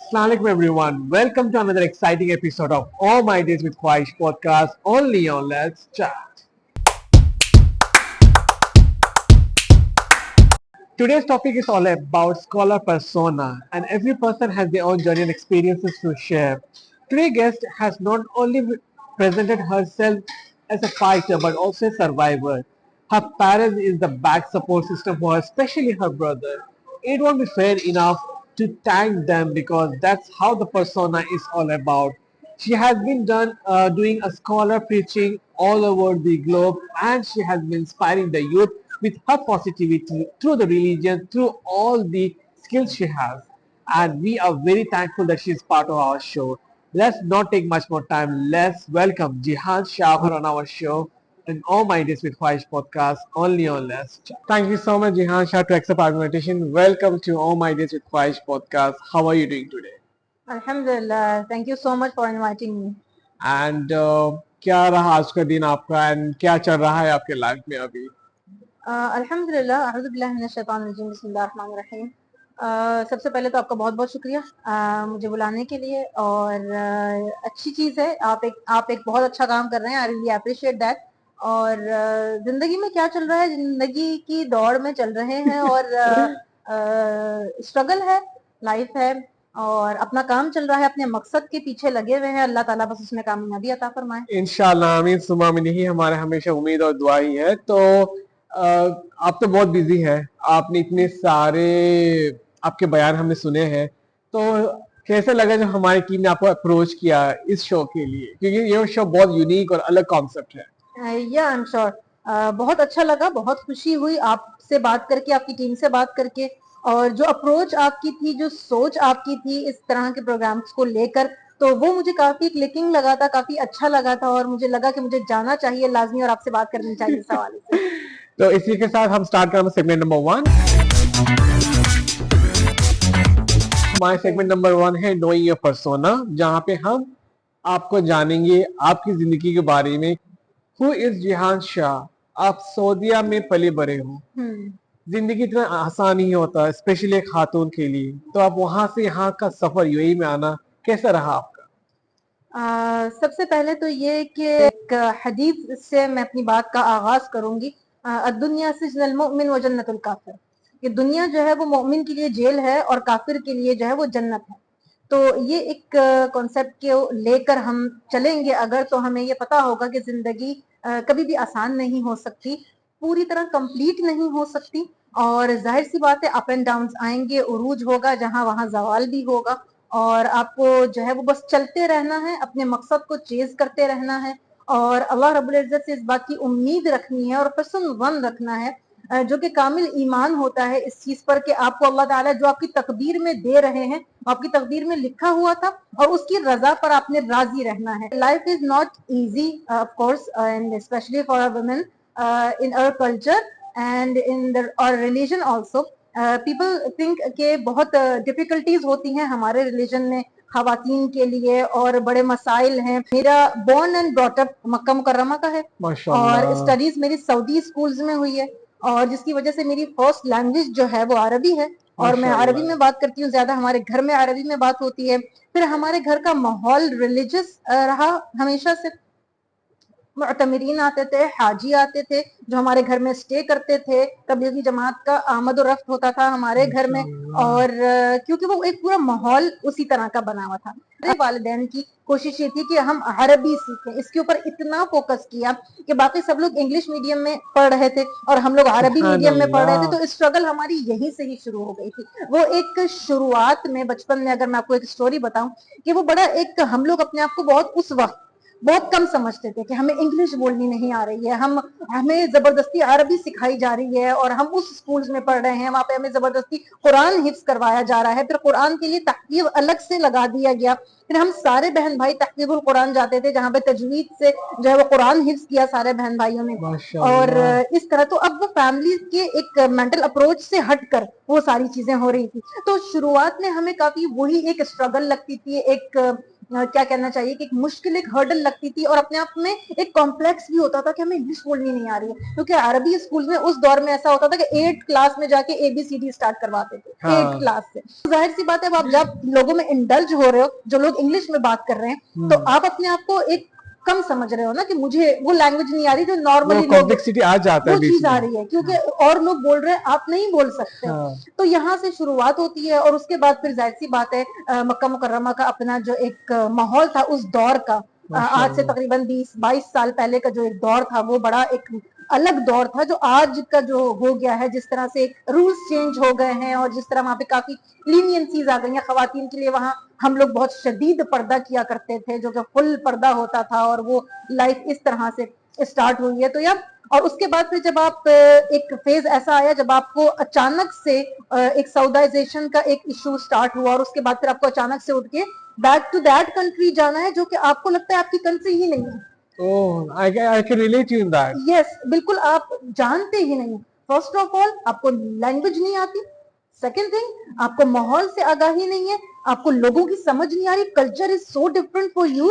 Assalamu alaikum everyone. Welcome to another exciting episode of All My Days with Khwahish podcast only on Let's Chat. Today's topic is all about scholar persona, and every person has their own journey and experiences to share. Today's guest has not only presented herself as a fighter but also a survivor. Her parents is the back support system for her, especially her brother. It won't be fair enough to thank them because that's how the persona is all about. She has been doing a scholar preaching all over the globe, and she has been inspiring the youth with her positivity through the religion, through all the skills she has. And we are very thankful that she is part of our show. Let's not take much more time. Let's welcome Jihan Shahar on our show in All My Days with Khwahish podcast only on Let's Chat. Thank you so much, Jihan Shah, to accept our invitation. Welcome to All My Days with Khwahish podcast. How are you doing today? Alhamdulillah, thank you so much for inviting me. And क्या रहा आज का दिन आपका and क्या चल रहा है आपके लाइफ में अभी? अल्हम्दुलिल्लाह, अऊज़ु बिल्लाहि मिनश शैतानिर रजीम, बिस्मिल्लाहिर रहमानिर रहीम। सबसे पहले तो आपका बहुत बहुत शुक्रिया मुझे बुलाने के लिए, और अच्छी चीज़ है, आप एक बहुत अच्छा काम कर रहे हैं। I really appreciate that. और जिंदगी में क्या चल रहा है, जिंदगी की दौड़ में चल रहे हैं, और स्ट्रगल है, लाइफ है, और अपना काम चल रहा है, अपने मकसद के पीछे लगे हुए हैं। अल्लाह ताला बस उसमें कामयाबी अता फरमाए। इंशाल्लाह आमीन सुमा आमीन, यही हमारे हमेशा उम्मीद और दुआ ही है। तो आप तो बहुत बिजी है, आपने इतने सारे आपके बयान हमने सुने हैं, तो कैसा लगा जब हमारी टीम ने आपको अप्रोच किया इस शो के लिए, क्योंकि ये शो बहुत यूनिक और अलग कॉन्सेप्ट है। या आई एम श्योर, बहुत अच्छा लगा, बहुत खुशी हुई आपसे बात करके, आपकी टीम से बात करके, और जो अप्रोच आपकी थी, जो सोच आपकी थी इस तरह के प्रोग्राम्स को लेकर, तो वो मुझे काफी क्लिकिंग लगा था, काफी अच्छा लगा था, और मुझे लगा कि मुझे जाना चाहिए लाजमी और आपसे बात करनी चाहिए इस हवाले से। तो इसी के साथ हम स्टार्ट करेंगे सेगमेंट नंबर 1। हमारे सेगमेंट नंबर 1 है नोइंग योर पर्सोना, जहाँ पे हम आपको जानेंगे आपकी जिंदगी के बारे में। Who is Jihan Shah? आप सऊदीया में पले बड़े हो, जिंदगी इतना आसान नहीं होता, स्पेशली एक खातून के लिए। तो आप वहां से यहाँ का सफर यूएई में आना कैसा रहा आपका? सबसे पहले तो ये कि एक हदीस से मैं अपनी बात का आगाज करूंगी। दुनिया सिजनुल मुमिन व जन्नतुल काफिर, कि दुनिया जो है वो मोमिन के लिए जेल है और काफिर के लिए जो है वो जन्नत है। तो ये एक कॉन्सेप्ट के लेकर हम चलेंगे अगर, तो हमें ये पता होगा कि जिंदगी कभी भी आसान नहीं हो सकती, पूरी तरह कंप्लीट नहीं हो सकती, और जाहिर सी बात है अप एंड डाउन आएंगे, उरूज होगा जहां वहां जवाल भी होगा, और आपको जो है वो बस चलते रहना है, अपने मकसद को चेज करते रहना है, और अल्लाह रब्बुल इज्जत से इस बात की उम्मीद रखनी है और हुस्न ज़न रखना है, जो कि कामिल ईमान होता है इस चीज पर कि आपको अल्लाह ताला जो आपकी तकदीर में दे रहे हैं, आपकी तकदीर में लिखा हुआ था, और उसकी रजा पर आपने राजी रहना है। Life is not easy of course, and specially for a women in our culture and in our religion also. People think के बहुत डिफिकल्टीज होती हैं हमारे रिलीजन में खवातीन के लिए, और बड़े मसाइल हैं। मेरा बोर्न एंड ब्रॉट अप मक्का मुकर्रमा का है, और स्टडीज मेरी सऊदी स्कूल्स में हुई है, और जिसकी वजह से मेरी फर्स्ट लैंग्वेज जो है वो अरबी है, और मैं अरबी में बात करती हूँ ज्यादा। हमारे घर में अरबी में बात होती है। फिर हमारे घर का माहौल रिलीजियस रहा हमेशा से। मुअतमिरीन आते थे, हाजी आते थे जो हमारे घर में स्टे करते थे, तबलीगी जमात का आमद और रफ्त होता था हमारे घर में, और क्योंकि वो एक पूरा माहौल उसी तरह का बना हुआ था। मेरे वालिदैन की कोशिश ये थी कि हम अरबी सीखें, इसके ऊपर इतना फोकस किया कि बाकी सब लोग इंग्लिश मीडियम में पढ़ रहे थे और हम लोग अरबी मीडियम में पढ़ रहे थे, तो स्ट्रगल हमारी यहीं से ही शुरू हो गई थी। वो एक शुरुआत में बचपन में, अगर मैं आपको एक स्टोरी बताऊं, कि वो बड़ा एक, हम लोग अपने आप को बहुत उस वक्त बहुत कम समझते थे कि हमें इंग्लिश बोलनी नहीं आ रही है, हमें जबरदस्ती अरबी सिखाई जा रही है, और हम उस स्कूल्स में पढ़ रहे हैं, वहां पे हमें जबरदस्ती कुरान हिफ्ज करवाया जा रहा है। फिर कुरान के लिए तहफ़ीज़ अलग से लगा दिया गया। फिर हम सारे बहन भाई तहफ़ीज़ुल कुरान जाते थे, जहाँ पे तजवीद से जो है वो कुरान हिफ्ज किया सारे बहन भाइयों ने, और इस तरह। तो अब वो फैमिली के एक मेंटल अप्रोच से हटकर वो सारी चीजें हो रही थी। तो शुरुआत में हमें काफी वही एक स्ट्रगल लगती थी, एक کیا کہنا چاہیے کہ ایک مشکل ایک ہرڈل لگتی تھی اور اپنے آپ میں ایک کمپلیکس بھی ہوتا تھا کہ ہمیں انگلش بولنی نہیں آ رہی ہے, کیونکہ عربی اسکول میں اس دور میں ایسا ہوتا تھا کہ 8 کلاس میں جا کے ABCD اسٹارٹ کرواتے تھے 8 کلاس سے. ظاہر سی بات ہے آپ جب لوگوں میں انڈلج ہو رہے ہو, جو لوگ انگلش میں بات کر رہے ہیں, تو آپ اپنے آپ کو ایک کم سمجھ رہے ہو نا کہ مجھے وہ لینگویج نہیں آ رہی جو نارملی لوگ, کمپلیکسٹی آ جاتا ہے وہ چیز آ رہی ہے کیونکہ اور لوگ بول رہے ہیں آپ نہیں بول سکتے. تو یہاں سے شروعات ہوتی ہے اور اس کے بعد پھر ظاہر سی بات ہے مکہ مکرمہ کا اپنا جو ایک ماحول تھا اس دور کا, آج سے تقریباً 20-22 سال پہلے کا جو ایک دور تھا وہ بڑا ایک الگ دور تھا جو آج کا جو ہو گیا ہے. جس طرح سے رولز چینج ہو گئے ہیں اور جس طرح وہاں پہ کافی لینینسیز آ گئی ہیں خواتین کے لیے, وہاں ہم لوگ بہت شدید پردہ کیا کرتے تھے جو کہ فل پردہ ہوتا تھا, اور وہ لائف اس طرح سے اسٹارٹ ہوئی ہے. تو اور اس کے بعد پھر جب آپ ایک فیز ایسا آیا جب آپ کو اچانک سے ایک سعودائزیشن کا ایک ایشو اسٹارٹ ہوا, اور اس کے بعد پھر آپ کو اچانک سے اٹھ کے بیک ٹو دیٹ کنٹری جانا ہے جو کہ آپ کو لگتا ہے آپ کی کنٹری ہی نہیں ہے. I can relate you in that. یس بالکل, آپ جانتے ہی نہیں. فرسٹ آف آل آپ کو لینگویج نہیں آتی, سیکنڈ تھنگ آپ کو ماحول سے آگاہی نہیں ہے, آپ کو لوگوں کی سمجھ نہیں آ رہی, culture is so different for you,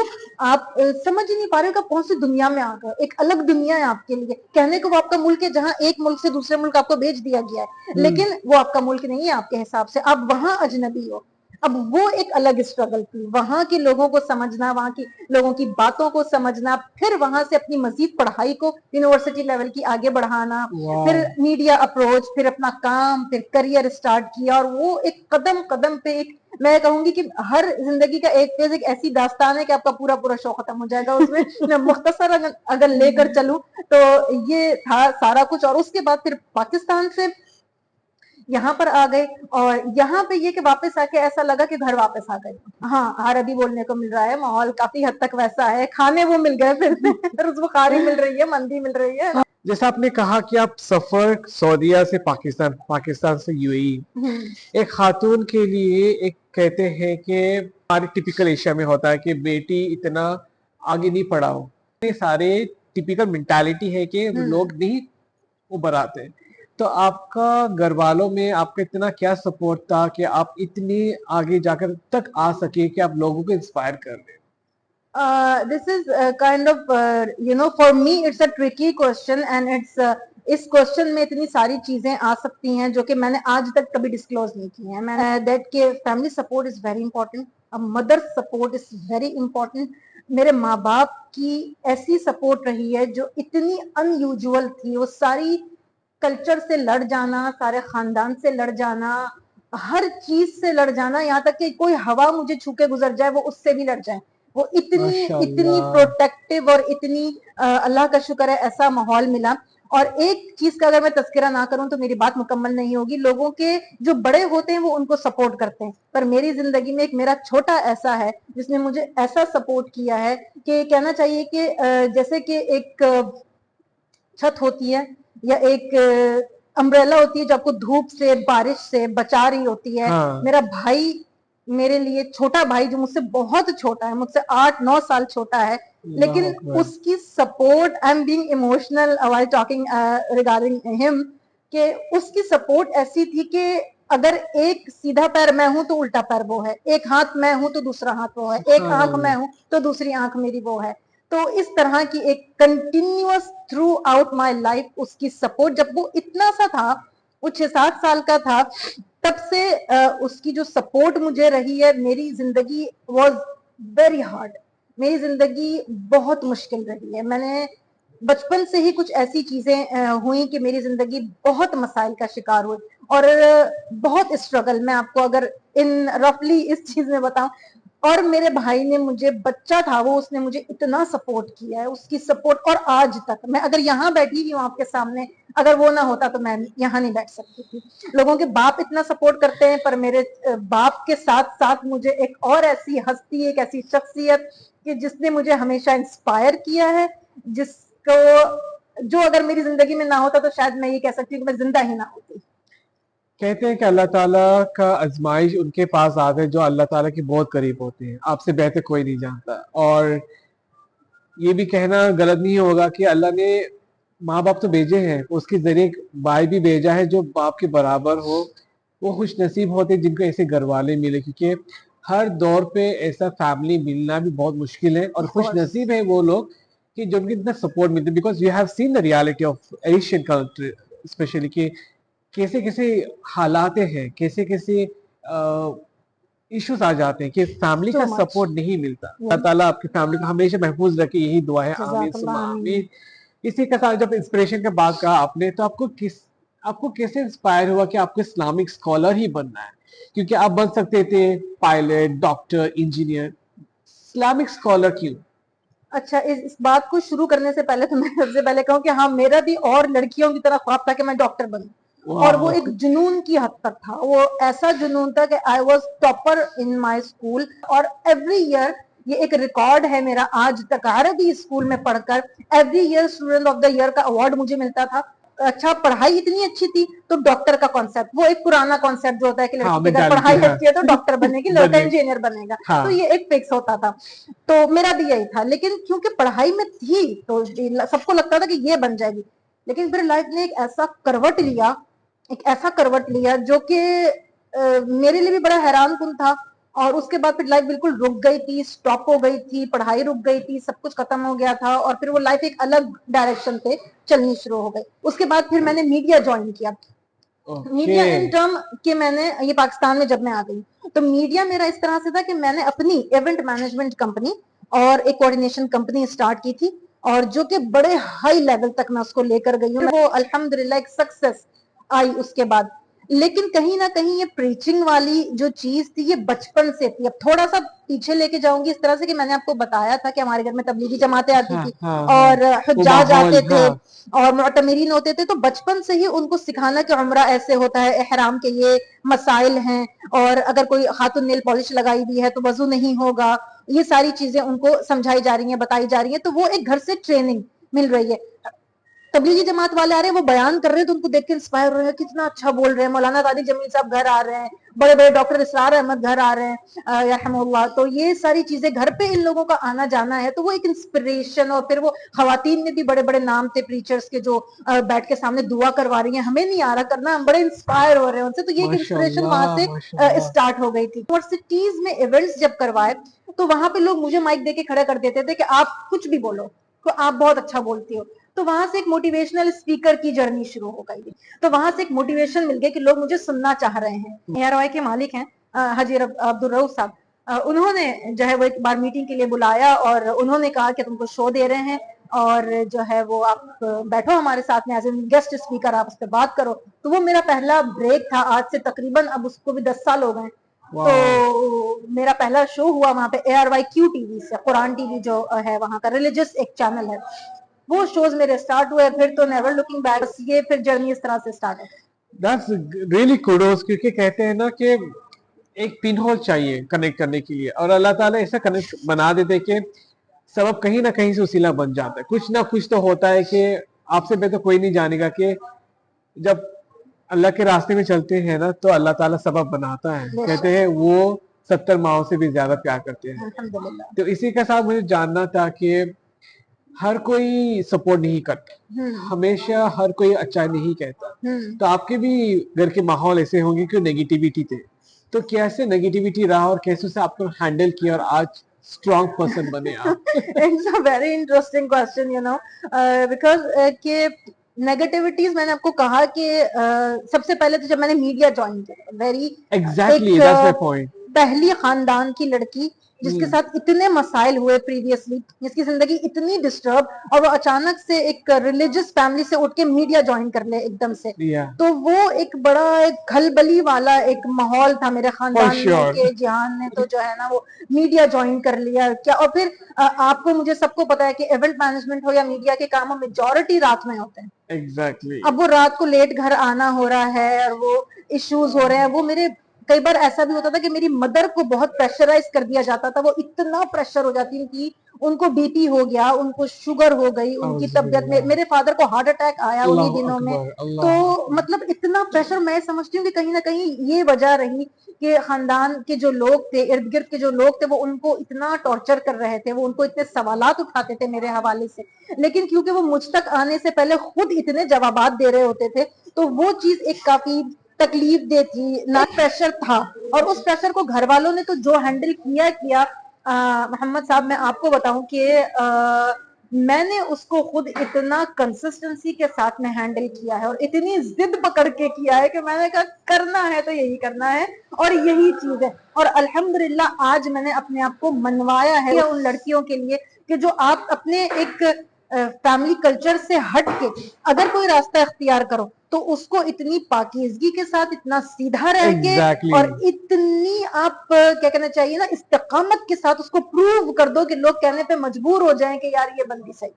آپ سمجھ ہی نہیں پا رہے کہ آپ کون سی دنیا میں آ گئے, ایک الگ دنیا ہے آپ کے لیے. کہنے کو وہ آپ کا ملک ہے جہاں ایک ملک سے دوسرے ملک آپ کو بھیج دیا گیا ہے, لیکن وہ آپ کا ملک نہیں ہے آپ کے حساب سے, آپ وہاں اجنبی ہو. اب وہ ایک الگ اسٹرگل تھی, وہاں کے لوگوں کو سمجھنا, وہاں کی لوگوں کی باتوں کو سمجھنا, پھر وہاں سے اپنی مزید پڑھائی کو یونیورسٹی لیول کی آگے بڑھانا, پھر میڈیا اپروچ, پھر اپنا کام, پھر کریئر اسٹارٹ کیا. اور وہ ایک قدم قدم پہ ایک, میں کہوں گی کہ ہر زندگی کا ایک فیز ایک ایسی داستان ہے کہ آپ کا پورا پورا شو ختم ہو جائے گا اس میں مختصر اگر لے کر چلوں تو یہ تھا سارا کچھ. اور اس کے بعد پھر پاکستان سے یہاں پر آ گئے, اور یہاں پہ یہ کہ واپس آ کے ایسا لگا کہ گھر واپس آ گئے. ہاں عربی بولنے کو مل رہا ہے, ماحول کافی حد تک ویسا ہے, کھانے وہ مل گئے, پھر اس بخاری مل رہی ہے, مندی مل رہی ہے. جیسا آپ نے کہا کہ آپ سفر سعودیہ سے پاکستان, پاکستان سے UAE, ایک خاتون کے لیے ایک کہتے ہیں کہ ہمارے ٹپیکل ایشیا میں ہوتا ہے کہ بیٹی اتنا آگے نہیں پڑھا ہو, یہ سارے ٹپیکل مینٹالٹی ہے کہ لوگ نہیں ابھر آتے. تو آپ کا گھر والوں میں آپ کا اتنا کیا سپورٹ تھا کہ آپ اتنی آگے جا کر تک آ سکے کہ آپ لوگوں کو انسپائر کر دیں؟ This is kind of, for me it's a tricky question, and it's اس کوشچن میں اتنی ساری چیزیں آ سکتی ہیں جو کہ میں نے آج تک کبھی ڈسکلوز نہیں کی ہیں. میں دیٹ کہ family support is very important, mother support is very important. میرے ماں باپ کی ایسی سپورٹ رہی ہے جو اتنی ان یوزول تھی, وہ ساری کلچر سے لڑ جانا, سارے خاندان سے لڑ جانا, ہر چیز سے لڑ جانا, یہاں تک کہ کوئی ہوا مجھے چھو کے گزر جائے وہ اس سے بھی لڑ جائے. وہ اتنی پروٹیکٹیو اور اتنی اللہ کا شکر ہے ایسا ماحول ملا. اور ایک چیز کا اگر میں تذکرہ نہ کروں تو میری بات مکمل نہیں ہوگی. لوگوں کے جو بڑے ہوتے ہیں وہ ان کو سپورٹ کرتے ہیں, پر میری زندگی میں ایک میرا چھوٹا ایسا ہے جس نے مجھے ایسا سپورٹ کیا ہے کہ کہنا چاہیے کہ جیسے کہ ایک چھت ہوتی ہے یا ایک امبریلا ہوتی ہے جو آپ کو دھوپ سے بارش سے بچا رہی ہوتی ہے. میرا بھائی, میرے لیے چھوٹا بھائی جو مجھ سے بہت چھوٹا ہے, مجھ سے 8-9 سال چھوٹا ہے, لیکن اس کی support, I am being emotional while talking regarding him, کہ اس کی سپورٹ ایسی تھی کہ اگر ایک سیدھا پیر میں ہوں تو الٹا پیر وہ ہے, ایک ہاتھ میں ہوں تو دوسرا ہاتھ وہ ہے, ایک آنکھ میں ہوں تو دوسری آنکھ میری وہ ہے. تو اس طرح کی ایک continuous throughout my life اس کی سپورٹ, جب وہ اتنا سا تھا, وہ 6-7 سال کا تھا, تب سے اس کی جو سپورٹ مجھے رہی ہے. میری زندگی واز ویری ہارڈ, میری زندگی بہت مشکل رہی ہے. میں نے بچپن سے ہی کچھ ایسی چیزیں ہوئیں کہ میری زندگی بہت مسائل کا شکار ہوئی اور بہت اسٹرگل. میں آپ کو اگر ان رفلی اس چیز میں بتاؤں, اور میرے بھائی نے مجھے, بچہ تھا وہ, اس نے مجھے اتنا سپورٹ کیا ہے, اس کی سپورٹ. اور آج تک میں اگر یہاں بیٹھی ہوئی ہوں آپ کے سامنے, اگر وہ نہ ہوتا تو میں یہاں نہیں بیٹھ سکتی تھی. لوگوں کے باپ اتنا سپورٹ کرتے ہیں, پر میرے باپ کے ساتھ ساتھ مجھے ایک اور ایسی ہستی, ایک ایسی شخصیت کہ جس نے مجھے ہمیشہ انسپائر کیا ہے, جس کو جو اگر میری زندگی میں نہ ہوتا تو شاید میں یہ کہہ سکتی ہوں کہ میں زندہ ہی نہ ہوتی. کہتے ہیں کہ اللہ تعالیٰ کا آزمائش ان کے پاس آتے ہیں جو اللہ تعالیٰ کے بہت قریب ہوتے ہیں, آپ سے بہتر کوئی نہیں جانتا. اور یہ بھی کہنا غلط نہیں ہوگا کہ اللہ نے ماں باپ تو بھیجے ہیں, اس کے ذریعے بھائی بھی بھیجا ہے جو باپ کے برابر ہو. وہ خوش نصیب ہوتے جن کو ایسے گھر والے ملے, کیونکہ ہر دور پہ ایسا فیملی ملنا بھی بہت مشکل ہے اور Of خوش course. نصیب ہے وہ لوگ کہ جن کو اتنا سپورٹ ملتا ہے because you have seen the reality of Asian country especially کہ کیسے کیسے حالات ہیں کیسے کیسے ایشوز آ جاتے ہیں کہ فیملی So کا much. سپورٹ نہیں ملتا. Yeah. اللہ تعالیٰ آپ کی فیملی کو ہمیشہ محفوظ رکھے یہی دعا ہے. آمین جزاک ثم اللہ آمین. آمین. اسی کے ساتھ جب انسپریشن کا بات کہا آپ نے تو آپ کو کیسے انسپائر ہوا کہ آپ کو اسلامک اسکالر ہی بننا ہے کیونکہ آپ بن سکتے تھے pilot doctor engineer Islamic scholar کیوں؟ اچھا اس بات کو شروع کرنے سے پہلے تو میں سب سے پہلے کہوں کہ ہاں میرا بھی اور لڑکیوں کی طرح خواب تھا کہ میں ڈاکٹر بنوں اور وہ ایک جنون کی حد تک تھا. وہ ایسا جنون تھا کہ I was topper in my school اور ایوری ایئر یہ ایک ریکارڈ ہے میرا آج تک عربی اسکول میں پڑھ کر every year student of the year کا ایوارڈ مجھے ملتا تھا. اچھا پڑھائی اتنی اچھی تھی تو ڈاکٹر کا کانسیپٹ وہ ایک پرانا کانسیپٹ جو ہوتا ہے کہ لڑکی کی اگر پڑھائی اچھی ہے تو ڈاکٹر بنے گی لڑکا انجینئر بنے گا تو یہ ایک فکس ہوتا تھا. تو میرا بھی یہی تھا لیکن کیونکہ پڑھائی میں تھی تو سب کو لگتا تھا کہ یہ بن جائے گی لیکن پھر لائف نے ایک ایسا کروٹ لیا جو کہ میرے لیے بھی بڑا حیران کن تھا. اور اس کے بعد پھر لائف بالکل رک گئی تھی سٹاپ ہو گئی تھی پڑھائی رک گئی تھی سب کچھ ختم ہو گیا تھا اور پھر وہ لائف ایک الگ ڈائریکشن پہ چلنی شروع ہو گئی. اس کے بعد پھر میں نے میڈیا جوائن کیا. میڈیا ان ٹرم کہ میں نے یہ پاکستان میں جب میں آ گئی تو میڈیا میرا اس طرح سے تھا کہ میں نے اپنی ایونٹ مینجمنٹ کمپنی اور ایک کوآرڈینیشن کمپنی اسٹارٹ کی تھی اور جو کہ بڑے ہائی لیول تک میں اس کو لے کر گئی ہوں. وہ الحمدللہ ایک سکسیس آئی اس کے بعد. لیکن کہیں نہ کہیں یہ پریچنگ والی جو چیز تھی یہ بچپن سے تھی. اب تھوڑا سا پیچھے لے کے جاؤں گی اس طرح سے کہ میں نے آپ کو بتایا تھا کہ ہمارے گھر میں تبلیغی جماعتیں آتی تھی اور حجاج آتے تھے اور معتمرین ہوتے تھے تو بچپن سے ہی ان کو سکھانا کہ عمرہ ایسے ہوتا ہے احرام کے یہ مسائل ہیں اور اگر کوئی خاتون نیل پالش لگائی بھی ہے تو وضو نہیں ہوگا. یہ ساری چیزیں ان کو سمجھائی جا رہی ہیں بتائی جا رہی ہیں تو وہ ایک گھر سے ٹریننگ مل رہی ہے. تبلیغی جماعت والے آ رہے ہیں وہ بیان کر رہے ہیں تو ان کو دیکھ کے انسپائر ہو رہے ہیں کتنا اچھا بول رہے ہیں. مولانا طارق جمیل صاحب گھر آ رہے ہیں بڑے بڑے ڈاکٹر اسرار احمد گھر آ رہے ہیں یرحم اللہ. تو یہ ساری چیزیں گھر پہ ان لوگوں کا آنا جانا ہے تو وہ ایک انسپریشن. اور پھر وہ خواتین میں بھی بڑے بڑے نام تھے پریچرز کے جو بیٹھ کے سامنے دعا کروا رہی ہیں ہمیں نہیں آ رہا کرنا ہم بڑے انسپائر ہو رہے ہیں ان سے. تو یہ ایک انسپریشن وہاں سے اسٹارٹ ہو گئی تھی. یونیورسٹیز میں ایونٹس جب کروائے تو وہاں پہ لوگ مجھے مائک دے کے کھڑا کر دیتے تھے کہ آپ کچھ بھی بولو تو آپ بہت اچھا بولتی ہو. تو وہاں سے ایک موٹیویشنل اسپیکر کی جرنی شروع ہو گئی. تو وہاں سے ایک موٹیویشن مل گئی کہ لوگ مجھے سننا چاہ رہے ہیں. ARY کے مالک ہیں حاجی عبدالرؤف صاحب. انہوں نے جو ہے وہ ایک بار میٹنگ کے لیے بلایا اور انہوں نے کہا کہ تم کو شو دے رہے ہیں اور جو ہے وہ آپ بیٹھو ہمارے ساتھ میں ایز اے گیسٹ اسپیکر آپ اس پہ بات کرو. تو وہ میرا پہلا بریک تھا آج سے تقریباً اب اس کو بھی 10 سال ہو گئے. تو میرا پہلا شو ہوا وہاں پہ ARYQ TV سے قرآن TV جو ہے وہاں کا ریلیجس ایک چینل ہے. وہ شوز میرے سٹارٹ ہوئے پھر تو نیور لوکنگ بیک. یہ پھر جرنی اس طرح سے سٹارٹ ہے. That's really kudos کیونکہ کہتے ہیں نا کہ ایک پن ہول چاہیے کنیکٹ کرنے کے لیے اور اللہ تعالیٰ ایسا کنیکٹ بنا دیتے کہ سبب کہیں نہ کہیں سے وسیلہ بن جاتا ہے. کچھ نہ کچھ تو ہوتا ہے کہ آپ سے بہتر کوئی نہیں جانے گا کہ جب اللہ کے راستے میں چلتے ہیں نا تو اللہ تعالیٰ سبب بناتا ہے. کہتے ہیں وہ 70 ماؤں سے بھی زیادہ پیار کرتے ہیں. تو اسی کے ساتھ مجھے جاننا تھا کہ ہر کوئی سپورٹ نہیں کرتا ہمیشہ ہر کوئی اچھا نہیں کہتا. تو آپ کے بھی گھر کے ماحول ایسے ہوں گے کہ نیگیٹیوٹی تھے تو کیسے نیگیٹیوٹی رہا اور کیسے اسے آپ کو ہینڈل کیا اور آج اسٹرانگ پرسن بنے آپ؟ It's a very interesting question, you know, because کہ نیگیٹیوٹیز میں نے آپ کو کہا کہ سب سے پہلے تو جب میں نے میڈیا جوائن کیا very Exactly, that's my point. پہلی خاندان کی لڑکی جس کے ساتھ اتنے مسائل ہوئے پریویسلی جس کی زندگی اتنی ڈسٹرب اور وہ اچانک سے ایک ریلیجس فیملی سے اٹھ کے میڈیا جوائن کر لے ایک دم سے. تو وہ ایک بڑا ایک کھلبلی والا ایک ماحول تھا میرے خاندان میں کہ جہان نے تو جو ہے نا وہ میڈیا جوائن کر لیا کیا. اور پھر آپ کو مجھے سب کو پتا ہے کہ ایونٹ مینجمنٹ ہو یا میڈیا کے کام میجورٹی رات میں ہوتے ہیں. Exactly. اب وہ رات کو لیٹ گھر آنا ہو رہا ہے اور وہ ایشوز ہو رہے ہیں. وہ میرے کئی بار ایسا بھی ہوتا تھا کہ میری مدر کو بہت پریشرائز کر دیا جاتا تھا. وہ اتنا پریشر ہو جاتی تھی ان کو بی پی ہو گیا ان کو شوگر ہو گئی ان کی طبیعت میں. میرے فادر کو ہارٹ اٹیک آیا انہی دنوں میں. تو مطلب اتنا پریشر میں سمجھتی ہوں کہ کہیں نہ کہیں یہ وجہ رہی کہ خاندان کے جو لوگ تھے ارد گرد کے جو لوگ تھے وہ ان کو اتنا ٹارچر کر رہے تھے. وہ ان کو اتنے سوالات اٹھاتے تھے میرے حوالے سے لیکن کیونکہ وہ مجھ تک آنے سے پہلے خود اتنے جوابات دے رہے ہوتے تھے تو وہ چیز ایک کافی तकलीफ दे थी, ना प्रेशर था, और उस प्रेशर को घर वालों ने तो जो हैंडल किया मोहम्मद साहब, मैं आपको बताऊं कि मैंने उसको खुद इतना कंसिस्टेंसी के साथ में हैंडल किया है और इतनी जिद पकड़ के किया है कि मैंने कहा करना है तो यही करना है और यही चीज है। और अल्हम्दुलिल्लाह आज मैंने अपने आप को मनवाया है उन लड़कियों के लिए कि जो आप अपने एक फैमिली कल्चर से हट के अगर कोई रास्ता इख्तियार करो तो उसको इतनी पाकीज़गी के साथ, इतना सीधा रह के Exactly. और इतनी आप क्या कहना चाहिए ना, इस्तिकामत के साथ उसको प्रूव कर दो कि लोग कहने पे मजबूर हो जाएं कि यार ये बंदी सही,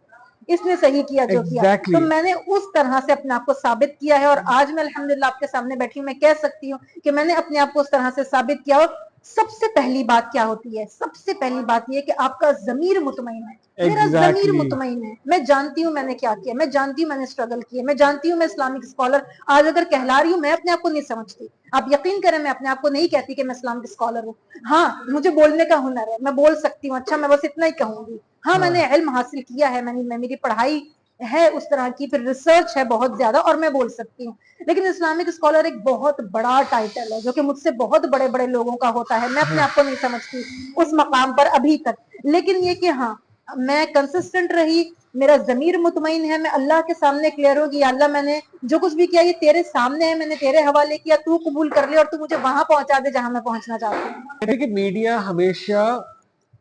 इसने सही किया जो किया। Exactly. तो मैंने उस तरह से अपने आप को साबित किया है और आज मैं अल्हम्दुलिल्लाह आपके सामने बैठी मैं कह सकती हूँ कि मैंने अपने आप को उस तरह से साबित किया। और सबसे पहली बात क्या होती है, सबसे पहली बात ये कि आपका ज़मीर मुतमईन है। मेरा ज़मीर मुतमईन है, मैं जानती हूँ मैंने क्या किया, मैं जानती हूँ मैंने स्ट्रगल किया, मैं जानती हूँ मैं इस्लामिक स्कॉलर आज अगर कहला रही हूँ, मैं अपने आप को नहीं समझती, आप यकीन करें मैं अपने आप को नहीं कहती कि मैं इस्लामिक स्कॉलर हूँ। हाँ, मुझे बोलने का हुनर है, मैं बोल सकती हूँ, अच्छा मैं बस इतना ही कहूंगी। हाँ, मैंने इल्म हासिल किया है, मेरी पढ़ाई है उस तरह की, फिर रिसर्च है बहुत ज्यादा और मैं बोल सकती हूँ। लेकिन इस्लामिक स्कॉलर एक बहुत बड़ा टाइटल है जो कि मुझसे बहुत बड़े बड़े लोगों का होता है, मैं अपने आप को नहीं समझती उस मकाम पर अभी तक। लेकिन ये कि हाँ, मैं कंसिस्टेंट रही, मेरा ज़मीर मुतमईन है, मैं अल्लाह के सामने क्लियर होगी, अल्लाह मैंने जो कुछ भी किया ये तेरे सामने है, मैंने तेरे हवाले किया, तू कबूल कर ले और तू मुझे वहां पहुंचा दे जहां मैं पहुंचना चाहती हूँ। कि मीडिया हमेशा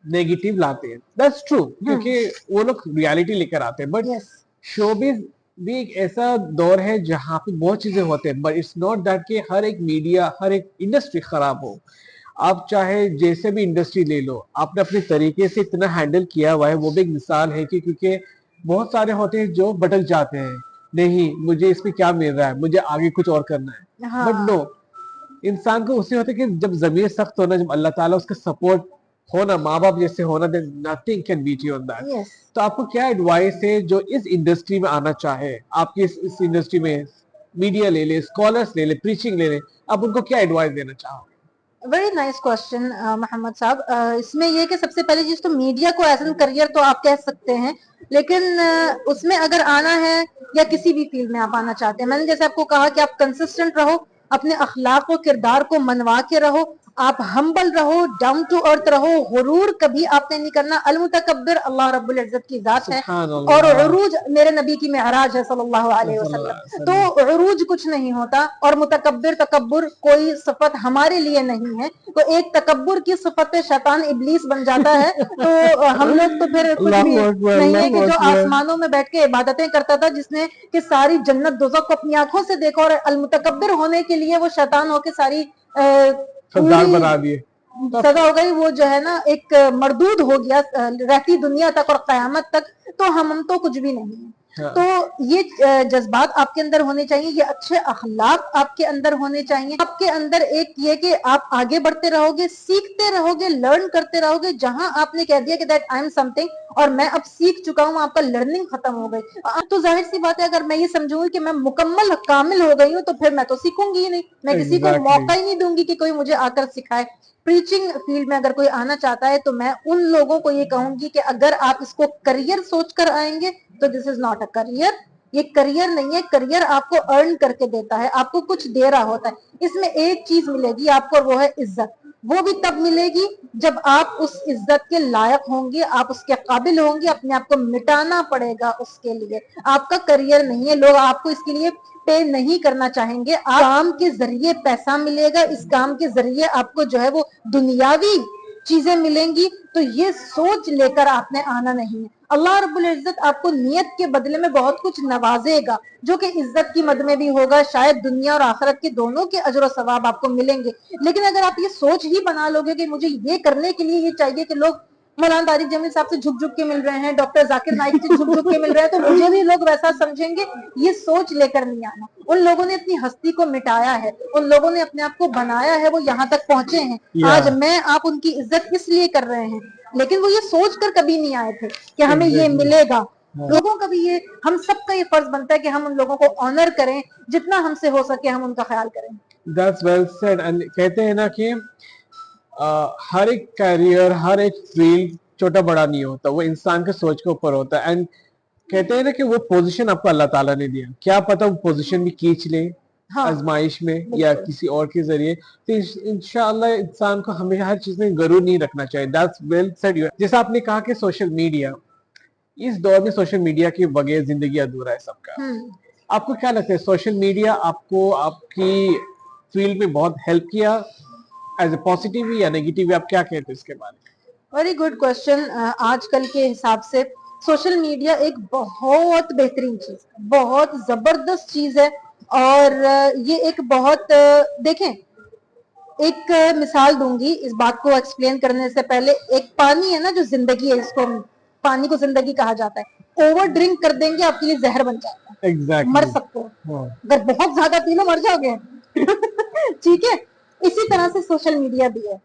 नेगेटिव लाते हैं, दैट्स ट्रू, क्योंकि वो लोग रियलिटी लेकर आते हैं, बट यस, शोबिज भी एक ऐसा दौर है जहाँ पे बहुत चीजें होते हैं, बट इट्स नॉट दैट कि हर एक मीडिया, हर एक इंडस्ट्री खराब हो। आप चाहे जैसे भी इंडस्ट्री ले लो, आपने अपने तरीके से इतना हैंडल किया हुआ है, वो भी एक मिसाल है कि क्योंकि बहुत सारे होते हैं जो भटक जाते हैं, नहीं मुझे इसमें क्या मिल रहा है, मुझे आगे कुछ और करना है, बट नो, इंसान को उससे होता है कि जब जमीर सख्त होना, जब अल्लाह ताला उसका सपोर्ट होना, माँ बाप जैसे होना, then nothing can beat you on that. Yes. तो आपको क्या एडवाइस है जो इस इंडस्ट्री में आना चाहे, आपकी इस इंडस्ट्री में मीडिया ले ले, स्कॉलर्स ले ले, प्रीचिंग ले ले, आप उनको क्या एडवाइस देना चाहो? वेरी नाइस क्वेश्चन मोहम्मद साहब। इसमें ये कि सबसे पहली चीज तो मीडिया को एज एन करियर तो आप कह सकते हैं, लेकिन उसमें अगर आना है या किसी भी फील्ड में आप आना चाहते हैं, मैंने जैसे आपको कहा कि आप कंसिस्टेंट रहो, अपने अखलाक और किरदार को मनवा के रहो, आप हम्बल रहो, डाउन टू अर्थ रहो, गुरूर कभी आपने नहीं करना। अलमुतकब्बिर अल्लाह रब्बुल इज्जत की जात है और उरूज मेरे नबी की मेराज है सल्लल्लाहु अलैहि वसल्लम। तो उरूज कुछ नहीं होता और मुतकब्बिर तकब्बुर कोई सिफत हमारे लिए नहीं है। तो एक तकब्बुर की सिफत पे शैतान इब्लीस बन जाता है, तो हम लोग तो फिर कुछ भी नहीं है कि जो आसमानों में बैठ के इबादतें करता था, जिसने कि सारी जन्नत दोज़ख को अपनी आंखों से देखा और अलमुतकब्बिर होने के लिए वो शैतान होके सारी सरदार बना दिए, सजा हो गई, वो जो है ना एक मरदूद हो गया रहती दुनिया तक और कयामत तक। तो हम तो कुछ भी नहीं है। तो ये जज्बात आपके अंदर होने चाहिए, ये अच्छे अखलाक आपके अंदर होने चाहिए। आपके अंदर एक ये कि आप आगे बढ़ते रहोगे, सीखते रहोगे, लर्न करते रहोगे। जहां आपने कह दिया कि दैट आई एम समथिंग और मैं अब सीख चुका हूं, आपका लर्निंग खत्म हो गई, अब तो जाहिर सी बात है अगर मैं ये समझूंगी कि मैं मुकम्मल कामिल हो गई हूँ तो फिर मैं तो सीखूंगी ही नहीं, मैं किसी को मौका ही नहीं दूंगी कि कोई मुझे आकर सिखाए। प्रीचिंग फील्ड में अगर कोई आना चाहता है तो मैं उन लोगों को ये कहूंगी कि अगर आप इसको करियर सोचकर आएंगे तो this is not a career, ये करियर नहीं है। करियर आपको अर्न करके देता है, आपको कुछ दे रहा होता है। इसमें एक चीज मिलेगी आपको और वो है इज्जत। वो भी तब मिलेगी जब आप उस इज्जत के लायक होंगे, आप उसके काबिल होंगे, अपने आप को मिटाना पड़ेगा उसके लिए। आपका करियर नहीं है, लोग आपको इसके लिए पे नहीं करना चाहेंगे। आप काम के जरिए पैसा मिलेगा, इस काम के जरिए आपको जो है वो दुनियावी चीजें मिलेंगी। तो ये सोच लेकर आपने आना नहीं है। अल्लाह रब्बुल इज्जत आपको नियत के बदले में बहुत कुछ नवाजेगा जो कि इज्जत की मद में भी होगा, शायद दुनिया और आखिरत के दोनों के अजर और सवाब आपको मिलेंगे। लेकिन अगर आप ये सोच ही बना लोगे कि मुझे ये करने के लिए ये चाहिए कि लोग मौलाना तारिक जमील साहब से झुक झुक के मिल रहे हैं, डॉक्टर जाकिर नाइक से झुक झुक के मिल रहे हैं, तो मुझे भी लोग वैसा समझेंगे, ये सोच लेकर नहीं आना। उन लोगों ने अपनी हस्ती को मिटाया है, उन लोगों ने अपने आप को बनाया है, वो यहाँ तक पहुंचे हैं। आज मैं आप उनकी इज्जत इसलिए कर रहे हैं, लेकिन वो ये सोच कर कभी नहीं आए थे कि हमें ये मिलेगा। लोगों का भी ये, हम सबका ये फर्ज बनता है कि हम उन लोगों को ऑनर करें, जितना हमसे हो सके हम उनका ख्याल करें। That's well said. And कहते हैं ना कि हर एक कैरियर, हर एक फील्ड छोटा बड़ा नहीं होता, वो इंसान के सोच के ऊपर होता है। एंड कहते हैं ना कि वो पोजीशन आपको अल्लाह ताला ने दिया, क्या पता वो पोजीशन भी खींच ले, हाँ आजमाइश में या बिल्कुल किसी और के जरिए, तो इंशाअल्लाह इंसान को हमेशा हर चीज में गरूर नहीं रखना चाहिए। That's well said you. जैसा आपने कहा कि सोशल मीडिया, इस दौर में सोशल मीडिया के बगैर जिंदगी अधूरा है सबका। आपको क्या लगता है सोशल मीडिया आपको आपकी फील्ड में बहुत हेल्प किया एज ए पॉजिटिव या नेगेटिव? आप क्या कहते हैं इसके बारे में? Very good question. आजकल के हिसाब से सोशल मीडिया एक बहुत बेहतरीन चीज, बहुत जबरदस्त चीज है। और ये एक बहुत देखें, एक मिसाल दूंगी इस बात को एक्सप्लेन करने से पहले। एक पानी है ना, जो जिंदगी है, इसको पानी को जिंदगी कहा जाता है। ओवर ड्रिंक कर देंगे आपके लिए जहर बन जाता है, Exactly. मर सकते हो। अगर बहुत ज्यादा पी लो मर जाओगे। ठीक है, इसी तरह से सोशल मीडिया भी है।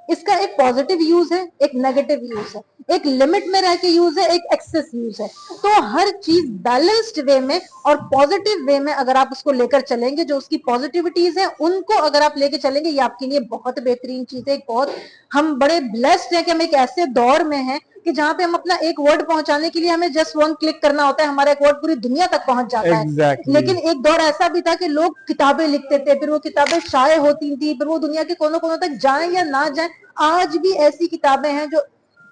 इसका एक पॉजिटिव यूज है, एक नेगेटिव यूज है, एक लिमिट में रह के यूज है, एक एक्सेस यूज है। तो हर चीज बैलेंस्ड वे में और पॉजिटिव वे में अगर आप उसको लेकर चलेंगे, जो उसकी पॉजिटिविटीज है उनको अगर आप लेके चलेंगे, ये आपके लिए बहुत बेहतरीन चीज है। बहुत हम बड़े ब्लेस्ड हैं कि हम एक ऐसे दौर में हैं कि जहाँ पे हम अपना एक वर्ड पहुंचाने के लिए हमें जस्ट वन क्लिक करना होता है, हमारा एक वर्ड पूरी दुनिया तक पहुंच जाता है। लेकिन एक दौर ऐसा भी था कि लोग किताबें लिखते थे, फिर वो किताबें शाये होती थी, फिर वो दुनिया के कोनों कोनों तक जाएं या ना जाएं। आज भी ऐसी किताबें हैं जो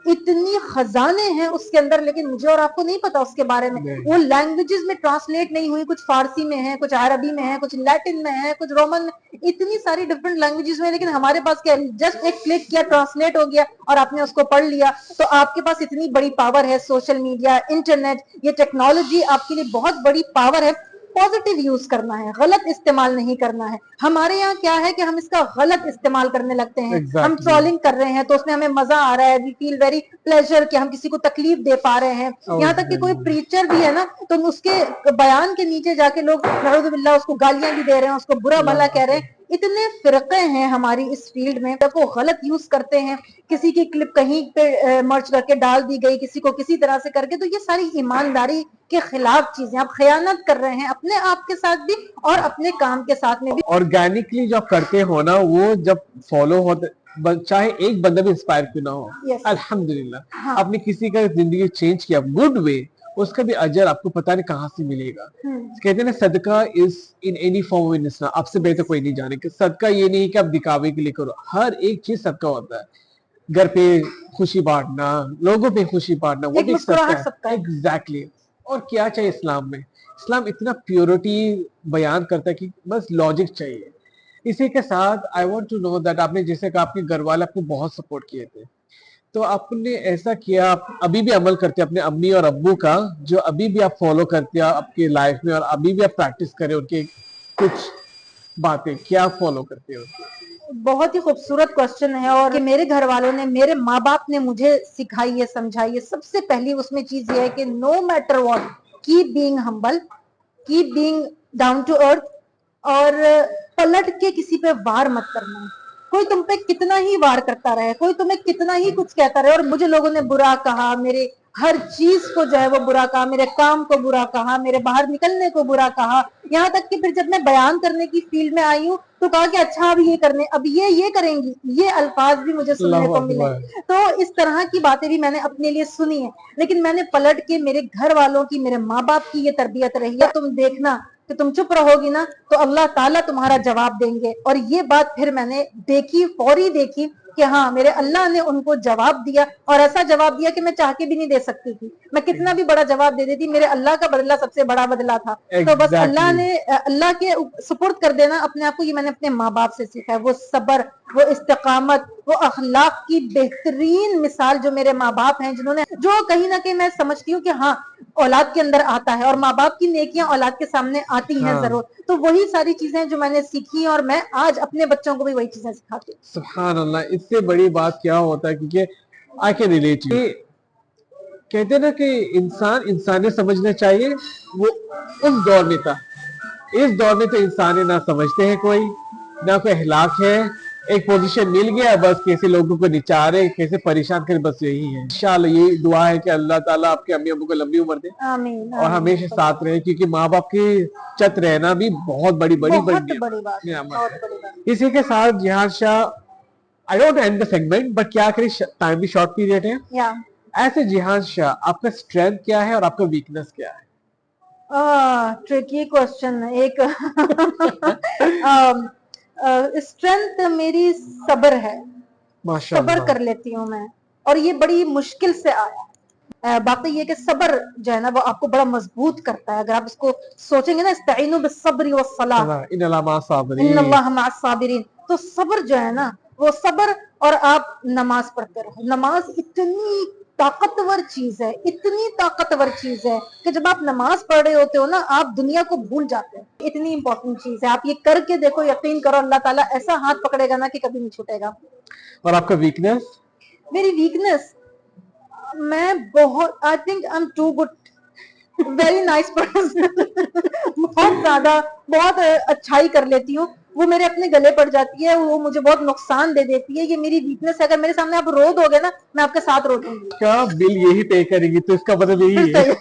इतनी खजाने हैं उसके अंदर, लेकिन मुझे और आपको नहीं पता उसके बारे में। वो लैंग्वेजेस में ट्रांसलेट नहीं हुई, कुछ फारसी में है, कुछ अरबी में है, कुछ लैटिन में है, कुछ रोमन में, इतनी सारी डिफरेंट लैंग्वेजेस में। लेकिन हमारे पास क्या, जस्ट एक क्लिक किया, ट्रांसलेट हो गया और आपने उसको पढ़ लिया। तो आपके पास इतनी बड़ी पावर है, सोशल मीडिया, इंटरनेट, ये टेक्नोलॉजी आपके लिए बहुत बड़ी पावर है। पॉजिटिव यूज करना है, गलत इस्तेमाल नहीं करना है। हमारे यहाँ क्या है कि हम इसका गलत इस्तेमाल करने लगते हैं। हम ट्रोलिंग कर रहे हैं तो उसमें हमें मजा आ रहा है, वी फील वेरी प्लेजर कि हम किसी को तकलीफ दे पा रहे हैं। यहाँ तक कि कोई प्रीचर भी है ना, तो उसके बयान के नीचे जाके लोग नऊजुबिल्लाह उसको गालियां भी दे रहे हैं, उसको बुरा भला कह रहे हैं। इतने फिरके हैं हमारी इस फील्ड में, वो गलत यूज करते हैं। किसी की क्लिप कहीं पे मर्च करके डाल दी गई, किसी को किसी तरह से करके, तो ये सारी ईमानदारी के खिलाफ चीजें। आप खयानत कर रहे हैं अपने आप के साथ भी और अपने काम के साथ में भी। ऑर्गेनिकली जो आप करते हो ना, वो जब फॉलो होते, चाहे एक बंदा भी इंस्पायर क्यों ना हो, अल्हम्दुलिल्लाह हाँ। आपने किसी का जिंदगी चेंज किया गुड वे, उसका भी अजर आपको पता नहीं कहाँ से मिलेगा। कहते हैं ना, सदका is in any form in Islam. आपसे बेहतर कोई नहीं जाने कि सदका ये नहीं कि आप दिखावे के लिए करो, हर एक चीज सदका होता है। घर पे खुशी बांटना, लोगों पे खुशी बांटना, वो भी सदका है। एग्जैक्टली। और क्या चाहिए इस्लाम में? इस्लाम इतना प्योरिटी बयान करता है कि बस लॉजिक चाहिए। इसी के साथ I want to know that, आपने जैसे कहा आपके घर वाले आपको बहुत सपोर्ट किए थे, तो आपने ऐसा किया, आप अभी भी अमल करते हैं अपने अम्मी और अब्बू का, जो अभी भी आप फॉलो करते हैं आपकी लाइफ में, और अभी भी आप प्रैक्टिस करें उनके कुछ बातें, क्या फॉलो करते हो? बहुत ही खूबसूरत क्वेश्चन है। और कि मेरे घर वालों ने, मेरे माँ बाप ने मुझे सिखाई है, समझाई है। सबसे पहली उसमें चीज ये है कि no matter what, keep being humble, keep being down to earth, और पलट के किसी पे वार मत करना। कोई तुम पे कितना ही वार करता रहे, कोई तुम्हें कितना ही कुछ कहता रहे, और मुझे लोगों ने बुरा कहा, मेरे हर चीज को जो है वो बुरा कहा, मेरे काम को बुरा कहा, मेरे बाहर निकलने को बुरा कहा। यहाँ तक कि फिर जब मैं बयान करने की फील्ड में आई हूँ तो कहा कि अच्छा अब ये करने, अब ये करेंगी, ये अल्फाज भी मुझे सुनने को मिले। तो इस तरह की बातें भी मैंने अपने लिए सुनी है। लेकिन मैंने पलट के मेरे घर वालों की, मेरे माँ बाप की ये तरबियत रही है, तुम देखना कि तुम चुप रहोगी ना तो अल्लाह ताला तुम्हारा जवाब देंगे। और ये बात फिर मैंने देखी, फौरी देखी कि हाँ, मेरे अल्लाह ने उनको जवाब दिया, और ऐसा जवाब दिया कि मैं चाह के भी नहीं दे सकती थी। मैं कितना भी बड़ा जवाब दे देती, मेरे अल्लाह का बदला सबसे बड़ा बदला था। तो बस अल्लाह ने, अल्लाह के सुपुर्द कर देना अपने आप को, ये मैंने अपने माँ बाप से सीखा है। वो सब्र, वो इस्तिकामत, वो अखलाक की बेहतरीन मिसाल जो मेरे माँ बाप हैं, जिन्होंने, जो कहीं ना कहीं मैं समझती हूँ कि हाँ, औलाद के अंदर आता है, और माँ बाप की नेकियां औलाद के सामने आती हैं जरूर। तो वही सारी चीजें जो मैंने सीखी, और मैं आज अपने बच्चों को भी वही चीजें सिखाती हूँ। सुभान अल्लाह, इससे बड़ी बात क्या होता है, क्योंकि आई कैन रिलेट यू। कहते हैं ना कि इंसान इंसानियत समझना चाहिए, वो उस दौर में था। इस दौर में तो इंसान ना समझते हैं कोई, ना कोई अखलाक है। एक पोजीशन मिल गया, बस कैसे लोगों को निचारे, कैसे परेशान करे, बस यही है। इंशाल्लाह ये दुआ है कि अल्लाह ताला आपके अम्मी अब्बू को लंबी उम्र दे, आमीन, और हमेशा साथ रहे, क्योंकि माँ बाप की चत रहना भी बहुत बड़ी बात है। इसी के साथ जिहाद Shah, I don't and the segment, but क्या करें, टाइम भी शॉर्ट पीरियड है। ऐसे जिहाद शाह, आपका स्ट्रेंथ क्या है और आपका वीकनेस क्या है? ट्रिकी क्वेश्चन एक स्ट्रेंथ मेरी सब्र है, सब्र माशाल्लाह। कर लेती हूँ मैं, और ये बड़ी मुश्किल से आया है। बाकी ये कि सब्र जो है ना वो आपको बड़ा मजबूत करता है। अगर आप इसको सोचेंगे ना, इस्ताइनु बिस्सब्रि वस्सलाह इन्नल्लाह मअस साबिरीन। इन्नल्लाह मअस साबिरीन, तो सब्र जो है ना वो सब्र, और आप नमाज पढ़ते रहो। नमाज इतनी ताकतवर चीज है, इतनी ताकतवर चीज है कि जब आप नमाज पढ़ रहे होते हो ना, आप दुनिया को भूल जाते हो। इतनी इंपॉर्टेंट चीज है, आप ये करके देखो, यकीन करो अल्लाह ताला ऐसा हाथ पकड़ेगा ना कि कभी नहीं छूटेगा। और आपका वीकनेस? मेरी वीकनेस, मैं बहुत, I think I am too good, very nice person, बहुत ज्यादा, बहुत अच्छाई कर लेती हूँ, वो मेरे अपने गले पड़ जाती है, वो मुझे बहुत नुकसान दे देती है, ये मेरी वीकनेस है। अगर मेरे सामने आप रो दोगे ना, मैं आपके साथ रो दूंगी। क्या बिल यही पे करेगी, तो इसका मतलब यही है। तो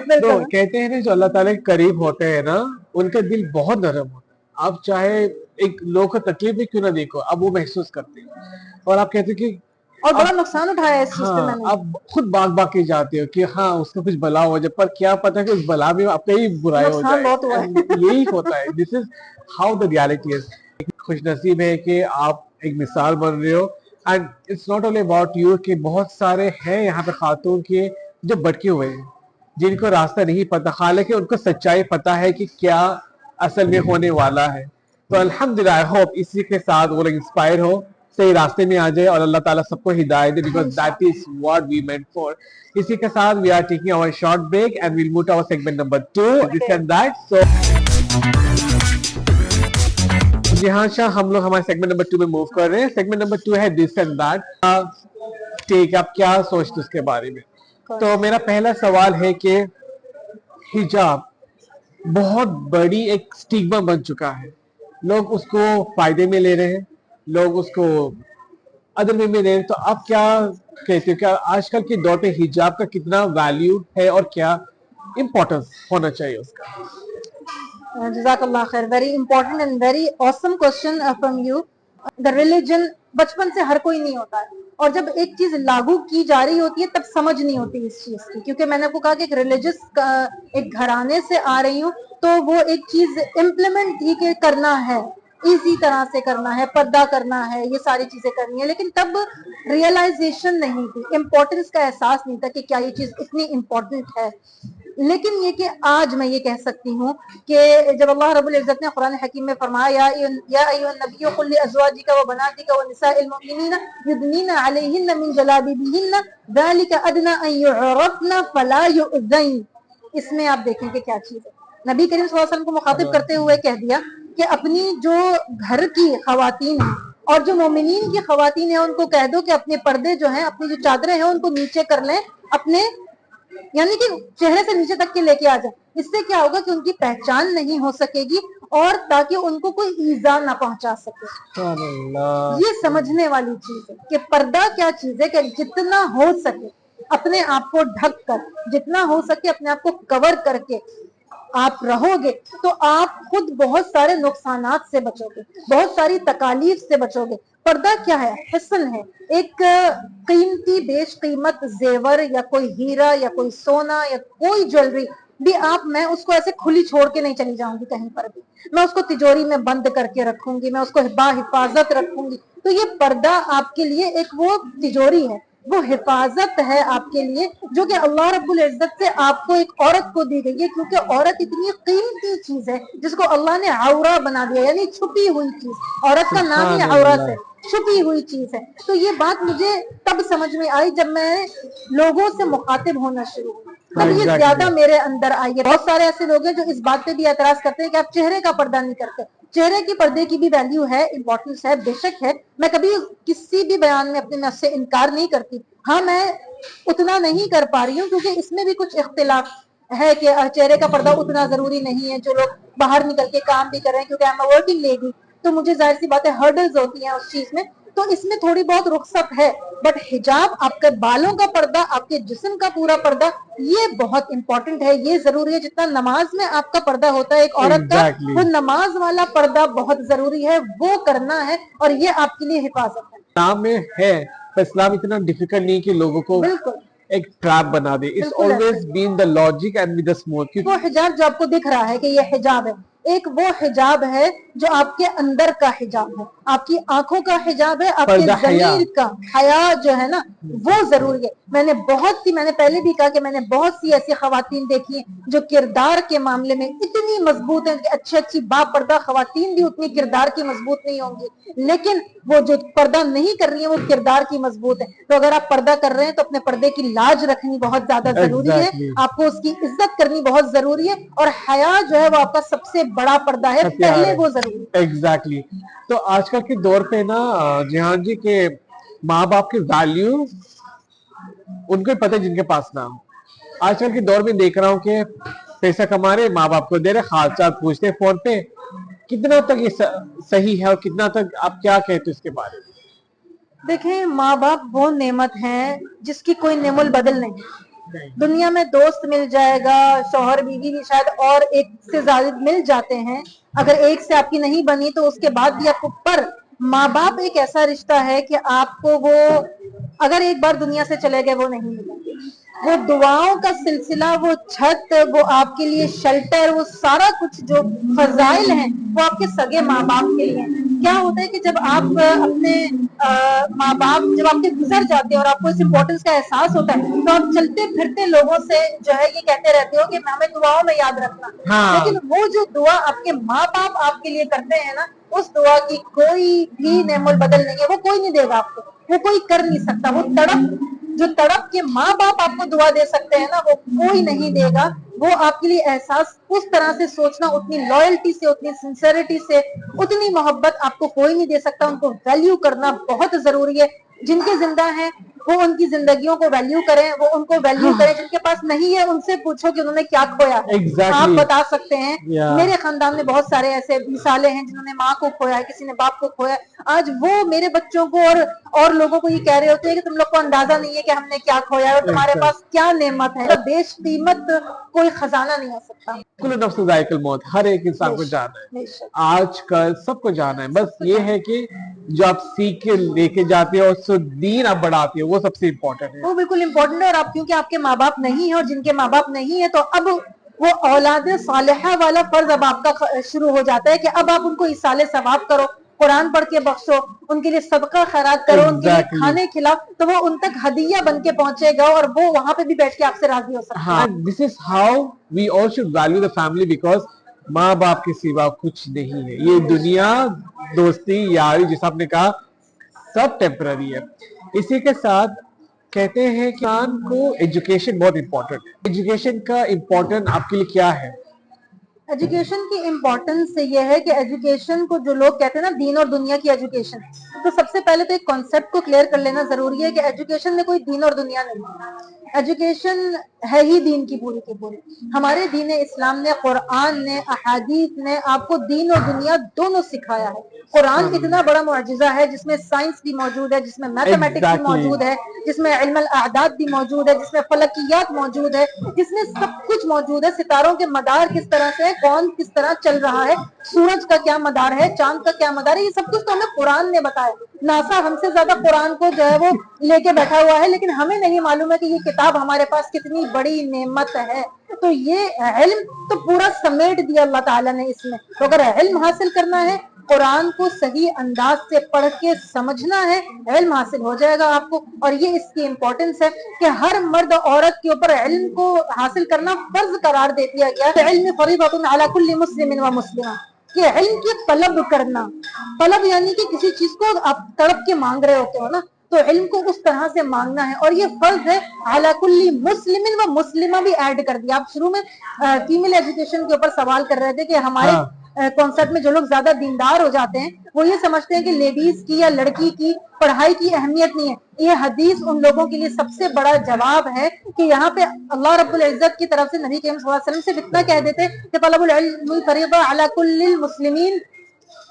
बिल्कुल। कहते हैं ना, जो अल्लाह ताला के करीब होते हैं ना, उनका दिल बहुत नरम होता है। आप चाहे एक लोग को तकलीफ भी क्यों ना देखो, अब वो महसूस करते हैं। और आप कहते हैं कि और बड़ा अब नुकसान उठाया है इस चीज पे हाँ, मैंने। आप खुद भाग के जाते हो कि हाँ उसका कुछ भला हो जाए, पर क्या पता कि उस भला में आपका ही बुराई हो नुकसान जाए। बहुत हुआ है। And यही होता है, this is how the reality is. खुशनसीब है कि आप एक मिसाल बन रहे हो, and it's not only about you, कि बहुत सारे हैं यहाँ पे खातून के जो भटके हुए हैं, जिनको रास्ता नहीं पता, हालांकि उनको सच्चाई पता है कि क्या असल में होने वाला है। तो अल्हम्दुलिल्लाह, आई होप इसी के साथ वो लोग इंस्पायर हो, सही रास्ते में आ जाए, और अल्लाह ताला सबको हिदायत दे, because that is what we meant for. इसी के साथ we are taking our short break and we'll move to our segment number 2, this and that. So जी हाँ शाह, हम लोग हमारे सेगमेंट नंबर 2 में मूव कर रहे हैं। सेगमेंट नंबर 2 है दिस एंड दैट। ठीक, आप क्या सोचते उसके बारे में? तो मेरा पहला सवाल है कि हिजाब बहुत बड़ी एक स्टिग्मा बन चुका है, लोग उसको फायदे में ले रहे हैं, लोग उसको अदर वे में ले रहे हैं। तो आप क्या कहते हो, क्या आजकल के दौर पे हिजाब का कितना वैल्यू है और क्या इम्पोर्टेंस होना चाहिए उसका? जज़ाकल्लाह खैर, very important and very awesome question from you. The religion बचपन से हर कोई नहीं होता है, और जब एक चीज लागू की जा रही होती है तब समझ नहीं होती इस चीज की। क्योंकि मैंने आपको कहा कि एक रिलीजियस एक घराने से आ रही हूँ, तो वो एक चीज इम्प्लीमेंट ही के करना है, इसी तरह से करना है, पर्दा करना है, ये सारी चीजें करनी है। लेकिन तब रियलाइजेशन नहीं थी, इम्पोर्टेंस का एहसास नहीं था कि क्या ये चीज इतनी इम्पोर्टेंट है। लेकिन ये कि आज मैं ये कह सकती हूँ कि जब अल्लाह रब्बुल इज्जत ने कुरान हकीम में फरमाया, या अय्युहन नबिय्यु कुल लिअज़वाजिका व बनातिका व निसाइल मुमिनीना युदनीना अलैहिन्ना मिन जलाबिबिहिन्ना ज़ालिका अदना अन यु'रफ़ना फला यु'ज़ैन। इसमें आप देखें कि क्या चीज है। नबी करीम सल्लल्लाहु अलैहि वसल्लम को मुखातिब करते हुए कह दिया कि अपनी जो घर की खवातीन हैं और जो मोमिनीन की खवातीन है, उनको कह दो कि अपने पर्दे जो हैं, अपनी जो चादरें हैं, उनको नीचे कर लें, अपने यानी कि चेहरे से नीचे तक के लेके आ जाए। इससे क्या होगा कि उनकी पहचान नहीं हो सकेगी, और ताकि उनको कोई ईजा ना पहुंचा सके। ये समझने वाली चीज है कि पर्दा क्या चीज है, कि जितना हो सके अपने आप को ढक कर, जितना हो सके अपने आप को कवर करके आप रहोगे, तो आप खुद बहुत सारे नुकसानात से बचोगे, बहुत सारी तकालीफ से बचोगे। पर्दा क्या है? हिस्न है, एक कीमती बेशकीमत जेवर या कोई हीरा या कोई सोना या कोई ज्वेलरी भी आप, मैं उसको ऐसे खुली छोड़ के नहीं चली जाऊंगी कहीं पर भी, मैं उसको तिजोरी में बंद करके रखूंगी, मैं उसको बाहिफाजत रखूंगी। तो ये पर्दा आपके लिए एक वो तिजोरी है, वो हिफाजत है आपके लिए, जो कि अल्लाह रब्बुल इज्जत से आपको एक औरत को दी गई है। क्योंकि औरत इतनी कीमती चीज है जिसको अल्लाह ने औरा बना दिया, यानी छुपी हुई चीज। औरत का नाम ही औरत है, छुपी हुई चीज है। तो ये बात मुझे तब समझ में आई जब मैं लोगों से मुखातिब होना शुरू हुआ, तब ये ज्यादा मेरे अंदर आई है। बहुत सारे ऐसे लोग हैं जो इस बात पे भी एतराज करते हैं कि आप चेहरे का पर्दा नहीं करते। चेहरे के पर्दे की भी वैल्यू है, इंपॉर्टेंस है, बेशक है। मैं कभी किसी भी बयान में अपने से इनकार नहीं करती। हाँ, मैं उतना नहीं कर पा रही हूँ क्योंकि इसमें भी कुछ इख्तिलाफ है कि चेहरे का पर्दा उतना जरूरी नहीं है। जो लोग बाहर निकल के काम भी कर रहे हैं, क्योंकि I am a working lady, तो मुझे जाहिर सी बात है हर्डल्स होती हैं उस चीज में, तो इसमें थोड़ी बहुत रुखसत है। बट हिजाब, आपके बालों का पर्दा, आपके जिस्म का पूरा पर्दा, ये बहुत इंपॉर्टेंट है, ये जरूरी है। जितना नमाज में आपका पर्दा होता है एक औरत का, वो नमाज वाला पर्दा बहुत जरूरी है, वो करना है, और ये आपके लिए हिफाजत है। इस्लाम में है, पर इस्लाम इतना डिफिकल्ट नहीं कि लोगों को बिल्कुल ایک ٹریپ بنا دی. It's بالکل always been the logic and with the smooth. وہ حجاب جو آپ کو دکھ رہا ہے کہ یہ حجاب ہے, ایک وہ حجاب ہے جو آپ کے اندر کا حجاب ہے, آپ کی آنکھوں کا حجاب ہے, آپ کے پردہ حیا. ضمیر کا حیا جو ہے نا وہ ضروری ہے. میں نے پہلے بھی کہا کہ میں نے بہت سی ایسی خواتین دیکھی ہیں جو کردار کے معاملے میں اتنی مضبوط ہیں کہ اچھی با پردہ خواتین بھی اتنی کردار کی مضبوط نہیں ہوں گی, لیکن وہ جو پردہ نہیں کر رہی ہیں وہ کردار کی مضبوط ہے. تو اگر آپ پردہ کر رہے ہیں تو اپنے پردے کی لاج رکھنی بہت زیادہ ضروری ہے, آپ کو اس کی عزت کرنی بہت ضروری ہے, اور حیا جو ہے وہ آپ کا سب سے بڑا پردہ ہے, پہلے وہ ضروری ہے. ایگزیکٹلی. تو آج کل کے دور پہ نا جہان جی کے ماں باپ کی ویلیو ان کو ہی پتہ جن کے پاس نہ ہو. آج کل کے دور میں دیکھ رہا ہوں کہ پیسہ کما رہے, ماں باپ کو دے رہے, خالصات پوچھتے فون پہ. کتنا تک یہ صحیح ہے اور کتنا تک آپ کیا کہتے اس کے بارے میں؟ دیکھیں, ماں باپ وہ نعمت ہیں جس کی کوئی نعم البدل نہیں. دنیا میں دوست مل جائے گا, شوہر بیوی بھی شاید اور ایک سے زائد مل جاتے ہیں, اگر ایک سے آپ کی نہیں بنی تو اس کے بعد بھی آپ کو, پر ماں باپ ایک ایسا رشتہ ہے کہ آپ کو وہ اگر ایک بار دنیا سے چلے گئے وہ نہیں ملیں گے. وہ دعاؤں کا سلسلہ, وہ چھت, وہ آپ کے لیے شیلٹر, وہ سارا کچھ جو فضائل ہیں وہ آپ کے سگے ماں باپ کے لیے. کیا ہوتا ہے کہ جب آپ اپنے ماں باپ جب آپ کے گزر جاتے ہیں اور آپ کو اس امپورٹنس کا احساس ہوتا ہے تو آپ چلتے پھرتے لوگوں سے جو ہے یہ کہتے رہتے ہو کہ ہمیں دعاؤں میں یاد رکھنا, لیکن وہ جو دعا آپ کے ماں باپ آپ کے لیے کرتے ہیں نا, اس دعا کی کوئی بھی نعم البدل نہیں ہے. وہ کوئی نہیں دے گا آپ کو, وہ کوئی کر نہیں سکتا. وہ تڑپ کے ماں باپ آپ کو دعا دے سکتے ہیں نا, وہ کوئی نہیں دے گا. وہ آپ کے لیے احساس اس طرح سے سوچنا, اتنی لائلٹی سے, اتنی سنسیریٹی سے, اتنی محبت آپ کو کوئی نہیں دے سکتا. ان کو ویلیو کرنا بہت ضروری ہے. جن کے زندہ ہیں وہ ان کی زندگیوں کو ویلیو کریں, وہ ان کو ویلیو کریں. جن کے پاس نہیں ہے ان سے پوچھو کہ انہوں نے کیا کھویا ہے, آپ بتا سکتے ہیں. میرے خاندان میں بہت سارے ایسے مثالیں ہیں جنہوں نے ماں کو کھویا ہے, کسی نے باپ کو کھویا ہے. آج وہ میرے بچوں کو اور لوگوں کو یہ کہہ رہے ہوتے ہیں کہ تم لوگ کو اندازہ نہیں ہے کہ ہم نے کیا کھویا ہے اور تمہارے پاس کیا نعمت ہے. بیش قیمت کوئی خزانہ نہیں ہو سکتا. کل نفس ذائقہ الموت, ہر ایک انسان کو جانا ہے, آج کل سب کو جانا ہے. بس یہ ہے کہ جو آپ سیکھ کے لے کے جاتے ہو اور دین آپ بڑھاتے ہو, وہ سب سے امپورٹنٹ ہے. وہ بالکل امپورٹنٹ ہے. اور آپ کیونکہ آپ کے ماں باپ نہیں ہیں, اور جن کے ماں باپ نہیں ہیں تو اب وہ اولاد صالحہ والا فرض اب آپ کا شروع ہو جاتا ہے کہ اب آپ ان کو ایصال ثواب کرو, قرآن پڑھ کے بخشو, ان کے لیے صدقہ خیرات کرو, ان کے لیے کھانے کھلاؤ, تو وہ ان تک ہدیہ بن کے پہنچے گا اور وہ وہاں پہ بھی بیٹھ کے آپ سے راضی ہو سکتا ہے. This is how we all should value the family, because ماں باپ کے سوا کچھ نہیں ہے. یہ دنیا, دوستی, یاری, جیسا آپ نے کہا, سب ٹیمپرری ہے. اسی کے ساتھ کہتے ہیں کہ انسان کو ایجوکیشن بہت امپورٹنٹ ہے. ایجوکیشن کا امپورٹنٹ آپ کے لیے کیا ہے؟ ایجوکیشن کی امپورٹنس یہ ہے کہ ایجوکیشن کو جو لوگ کہتے ہیں نا دین اور دنیا کی ایجوکیشن, تو سب سے پہلے تو ایک کانسیپٹ کو کلیئر کر لینا ضروری ہے کہ ایجوکیشن میں کوئی دین اور دنیا نہیں. ایجوکیشن ہے ہی دین کی پوری کی پوری. ہمارے دین اسلام نے, قرآن نے, احادیث نے آپ کو دین اور دنیا دونوں سکھایا ہے. قرآن اتنا بڑا معجزہ ہے جس میں سائنس بھی موجود ہے, جس میں میتھمیٹکس بھی موجود ہے, جس میں علم الاعداد بھی موجود ہے, جس میں فلکیات موجود ہے, جس میں سب کچھ موجود ہے. ستاروں کے مدار کس طرح سے, کون کس طرح چل رہا ہے, سورج کا کیا مدار ہے, چاند کا کیا مدار ہے, یہ سب کچھ تو ہمیں قرآن نے بتایا. ناسا ہم سے زیادہ قرآن کو جو ہے وہ لے کے بیٹھا ہوا ہے, لیکن ہمیں نہیں معلوم ہے کہ یہ کتاب ہمارے پاس کتنی بڑی نعمت ہے. تو یہ علم تو پورا سمیٹ دیا اللہ تعالیٰ نے اس میں. تو اگر علم حاصل کرنا ہے, قرآن کو صحیح انداز سے پڑھ کے سمجھنا ہے, علم حاصل ہو جائے گا آپ کو. اور یہ اس کی امپورٹنس ہے کہ ہر مرد عورت کے اوپر علم کو حاصل کرنا فرض قرار دے دیا گیا ہے. علم فریضۃ علی کل مسلم و مسلمہ, کہ علم کی طلب کرنا. طلب یعنی کہ کسی چیز کو آپ تڑپ کے مانگ رہے ہوتے ہو نا, تو علم کو اس طرح سے مانگنا ہے. اور یہ فرض ہے علی کل مسلم و مسلمہ بھی ایڈ کر دیا. آپ شروع میں فیمیل ایجوکیشن کے اوپر سوال کر رہے تھے کہ ہمارے کانسیپٹ میں جو لوگ زیادہ دیندار ہو جاتے ہیں وہ یہ سمجھتے ہیں کہ لیڈیز کی یا لڑکی کی پڑھائی کی اہمیت نہیں ہے. یہ حدیث ان لوگوں کے لیے سب سے بڑا جواب ہے کہ یہاں پہ اللہ رب العزت کی طرف سے نبی کریم صلی اللہ علیہ وسلم سے اتنا کہہ دیتے کہ طلب العلم فریضہ علی کل المسلمین,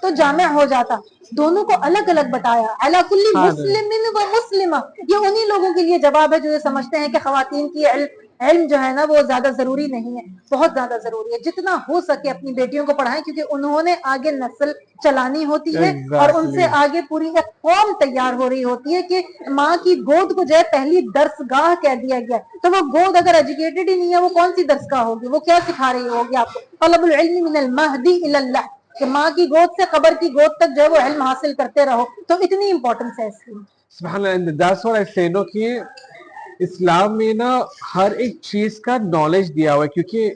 تو جامع ہو جاتا. دونوں کو الگ الگ بتایا, علی کل مسلم و مسلمہ. یہ انہی لوگوں کے لیے جواب ہے جو یہ سمجھتے ہیں کہ خواتین کی علم جو ہے نا وہ زیادہ ضروری نہیں ہے, بہت زیادہ ضروری ہے. جتنا ہو سکے اپنی بیٹیوں کو پڑھائیں, کیونکہ انہوں نے آگے نسل چلانی ہوتی ہے اور ان سے آگے پوری ایک قوم تیار ہو رہی ہوتی ہے. کہ ماں کی گود کو جو ہے پہلی درسگاہ کہہ دیا گیا, تو وہ گود اگر ایجوکیٹڈ ہی نہیں ہے وہ کون سی درسگاہ ہوگی, وہ کیا سکھا رہی ہوگی آپ کو. طلب العلم من المہدی الی اللہ, کہ ماں کی گود سے قبر کی گود تک جو ہے وہ علم حاصل کرتے رہو, تو اتنی امپورٹنس ہے اس کی. سبحان اللہ, that's what I say, no, کہ اسلام میں نا ہر ایک چیز کا نالج دیا ہوا ہے, کیونکہ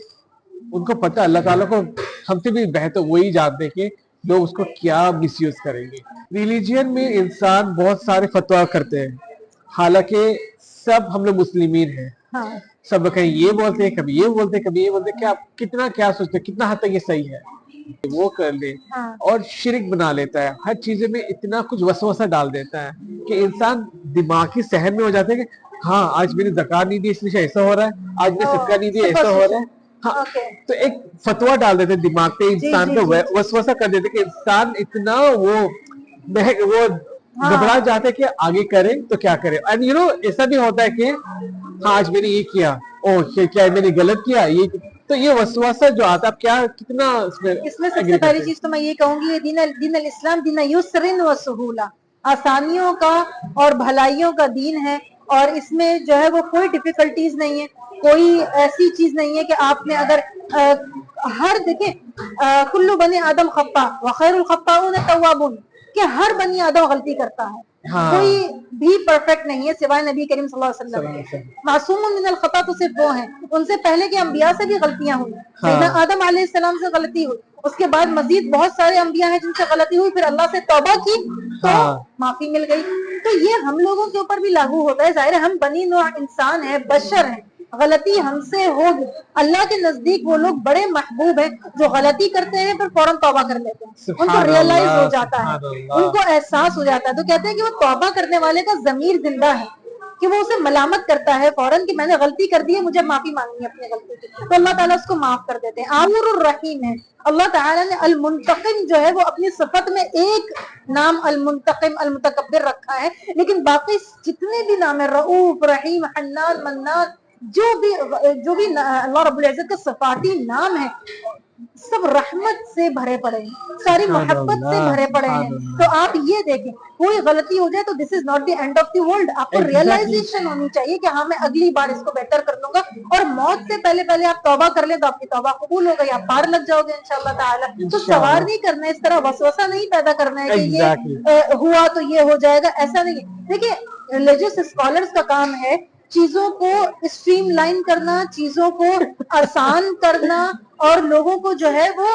ان کو پتہ اللہ تعالیٰ کو ہم سے بھی بہتر وہی جانتے ہیں کہ لوگ اس کو کیا مس یوز کریں گے. ریلیجین میں انسان بہت سارے فتوا کرتے ہیں, حالانکہ سب ہم لوگ مسلمین ہیں, سب لوگ کہیں یہ بولتے ہیں, کبھی یہ بولتے ہیں, کبھی یہ بولتے ہیں, کہ آپ کتنا کیا سوچتے ہیں, کتنا حد تک یہ صحیح ہے, وہ کر لے اور شرک بنا لیتا ہے. ہر چیزیں میں اتنا کچھ وسوسہ ڈال دیتا ہے کہ انسان دماغی سہن میں ہو جاتا ہے کہ ہاں آج میں نے زکات نہیں دی اس لیے ایسا ہو رہا ہے, آج میں نے صدقہ نہیں دیا ایسا ہو رہا ہے. ہاں, تو ایک فتوا ڈال دیتے دماغ پہ, انسان کو وسوسہ کر دیتے کہ انسان اتنا وہ گھبرا جاتا ہے کہ آگے کرے تو کیا کرے. اینڈ یو نو ایسا بھی ہوتا ہے کہ ہاں آج میں نے یہ کیا, او کیا میں نے غلط کیا, یہ تو یہ وسوسہ جو آتا ہے کیا کتنا اس میں سب سے پہلی چیز تو میں یہ کہوں گی, دین الاسلام دین یسر و سہولہ, آسانیوں کا اور بھلائیوں کا دین ہے, اور اس میں جو ہے وہ کوئی ڈیفیکلٹیز نہیں ہے, کوئی ایسی چیز نہیں ہے کہ آپ نے اگر ہر دیکھیں کلو بنی آدم خطا وخیر الخطاؤن التوابون, کہ ہر بنی آدم غلطی کرتا ہے, کوئی بھی پرفیکٹ نہیں ہے سوائے نبی کریم صلی اللہ علیہ وسلم کے. معصوم من الخطا تو صرف وہ ہیں, ان سے پہلے کے انبیاء سے بھی غلطیاں ہوئی, سیدنا آدم علیہ السلام سے غلطی ہوئی, اس کے بعد مزید بہت سارے انبیاء ہیں جن سے غلطی ہوئی, پھر اللہ سے توبہ کی تو معافی مل گئی. تو یہ ہم لوگوں کے اوپر بھی لاگو ہوتا ہے. ظاہر ہے ہم بنی نوع انسان ہیں, بشر ہیں, غلطی ہم سے ہوگی. اللہ کے نزدیک وہ لوگ بڑے محبوب ہیں جو غلطی کرتے ہیں پھر فوراً توبہ کر لیتے ہیں, ان کو ریئلائز ہو جاتا ہے, ان کو احساس ہو جاتا ہے, تو کہتے ہیں کہ وہ توبہ کرنے والے کا ضمیر زندہ ہے, کہ وہ اسے ملامت کرتا ہے فوراً کہ میں نے غلطی کر دی ہے, مجھے معافی مانگنی ہے اپنی غلطی کی, تو اللہ تعالیٰ اس کو معاف کر دیتے ہیں. غفور الرحیم ہے اللہ تعالیٰ نے. المنتقم جو ہے وہ اپنی صفت میں ایک نام المنتقم المتکبر رکھا ہے, لیکن باقی جتنے بھی نام ہیں رؤوف رحیم حنان منان, جو بھی اللہ رب العزت کا صفاتی نام ہے, سب رحمت سے بھرے پڑے ہیں, ساری محبت سے بھرے پڑے ہیں. تو آپ یہ دیکھیں کوئی غلطی ہو جائے تو this is not the end of the world, آپ کو ریئلائزیشن ہونی چاہیے کہ ہاں میں اگلی بار اس کو بہتر کر لوں گا, اور موت سے پہلے آپ توبہ کر لیں تو آپ کی توبہ قبول ہو گئی, آپ پار لگ جاؤ گے انشاءاللہ تعالی. تو سوار نہیں کرنا ہے, اس طرح وسوسہ نہیں پیدا کرنا ہے کہ یہ ہوا تو یہ ہو جائے گا, ایسا نہیں ہے. دیکھیں ریلیجیس اسکالرز کا کام ہے چیزوں کو اسٹریم لائن کرنا, چیزوں کو آسان کرنا, اور لوگوں کو جو ہے وہ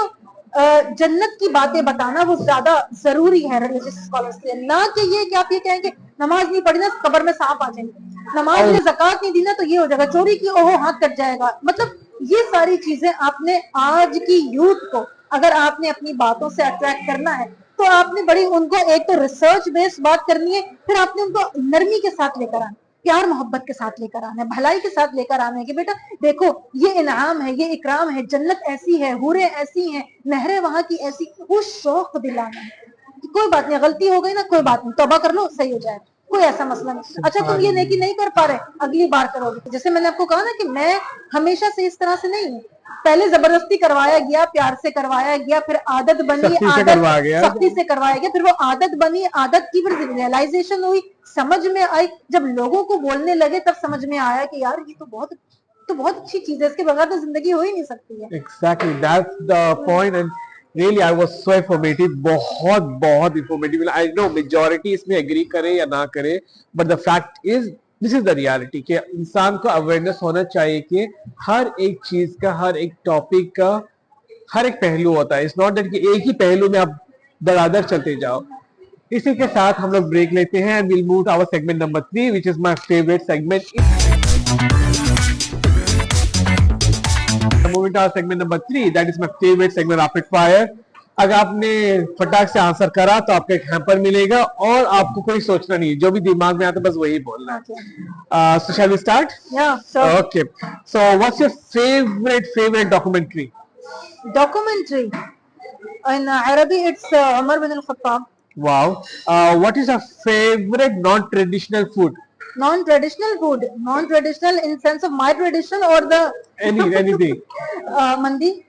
جنت کی باتیں بتانا وہ زیادہ ضروری ہے ریلیجیس اسکالر سے, نہ کہ یہ کہ آپ یہ کہیں کہ نماز نہیں پڑھی نا قبر میں سانپ آ جائیں گے, نماز میں زکات نہیں دی نا تو یہ ہو جائے گا, چوری کی اوہ ہاتھ کٹ جائے گا. مطلب یہ ساری چیزیں آپ نے آج کی یوتھ کو اگر آپ نے اپنی باتوں سے اٹریکٹ کرنا ہے تو آپ نے بڑی ان کو ایک تو ریسرچ بیس بات کرنی ہے, پھر آپ نے ان کو نرمی کے ساتھ لے کر آنا, پیار محبت کے ساتھ لے کر آنا ہے, بھلائی کے ساتھ لے کر آنا ہے کہ بیٹا دیکھو یہ انعام ہے, یہ اکرام ہے, جنت ایسی ہے, حوریں ایسی ہیں, نہریں وہاں کی ایسی, وہ شوق دلانا ہے. کوئی بات نہیں, غلطی ہو گئی نا کوئی بات نہیں, توبہ کر لو صحیح ہو جائے, کوئی ایسا مسئلہ نہیں. اچھا تم یہ نیکی نہیں کر پا رہے, اگلی بار کرو گے. جیسے میں نے آپ کو کہا نا کہ میں ہمیشہ سے اس طرح سے نہیں ہوں, پہلے زبردستی کروایا گیا, پیار سے کروایا گیا, پھر عادت بنی, عادت سختی سے کروایا گیا, پھر وہ عادت بنی, عادت کی پھر ریئلائزیشن ہوئی, سمجھ میں آئی, جب لوگوں کو بولنے لگے تب سمجھ میں آیا کہ یار یہ تو بہت اچھی چیز ہے, اس کے بغیر تو زندگی ہو ہی نہیں سکتی ہے. Exactly, that's the point. And really I was so informative, بہت informative. I know majority اس میں agree کرے یا نہ کرے, but the fact is this is the reality کہ انسان کو awareness ہونا چاہیے کہ ہر ایک چیز کا, ہر ایک ٹاپک کا ہر ایک پہلو ہوتا ہے. It's not that کہ ایک ہی پہلو میں آپ درادر چلتے جاؤ. اسی کے ساتھ ہم لوگ بریک لیتے ہیں, and we'll move to our segment number 3 which is my favorite segment. Moving to our segment number 3, that is my favorite segment, rapid fire. اگر آپ نے فٹاک سے آنسر کرا تو آپ کو ایک ہیمپر ملے گا, اور آپ کو کوئی سوچنا نہیں, جو بھی دماغ میں آتا ہے بس وہی بولنا ہے. So shall we start? Yeah, sure. Okay. So what's your favorite documentary? Documentary in Arabic it's Umar bin al-Khattab. Wow. What is your favorite non-traditional food? Non-traditional food, non-traditional in sense of my tradition or the Anything. mandi.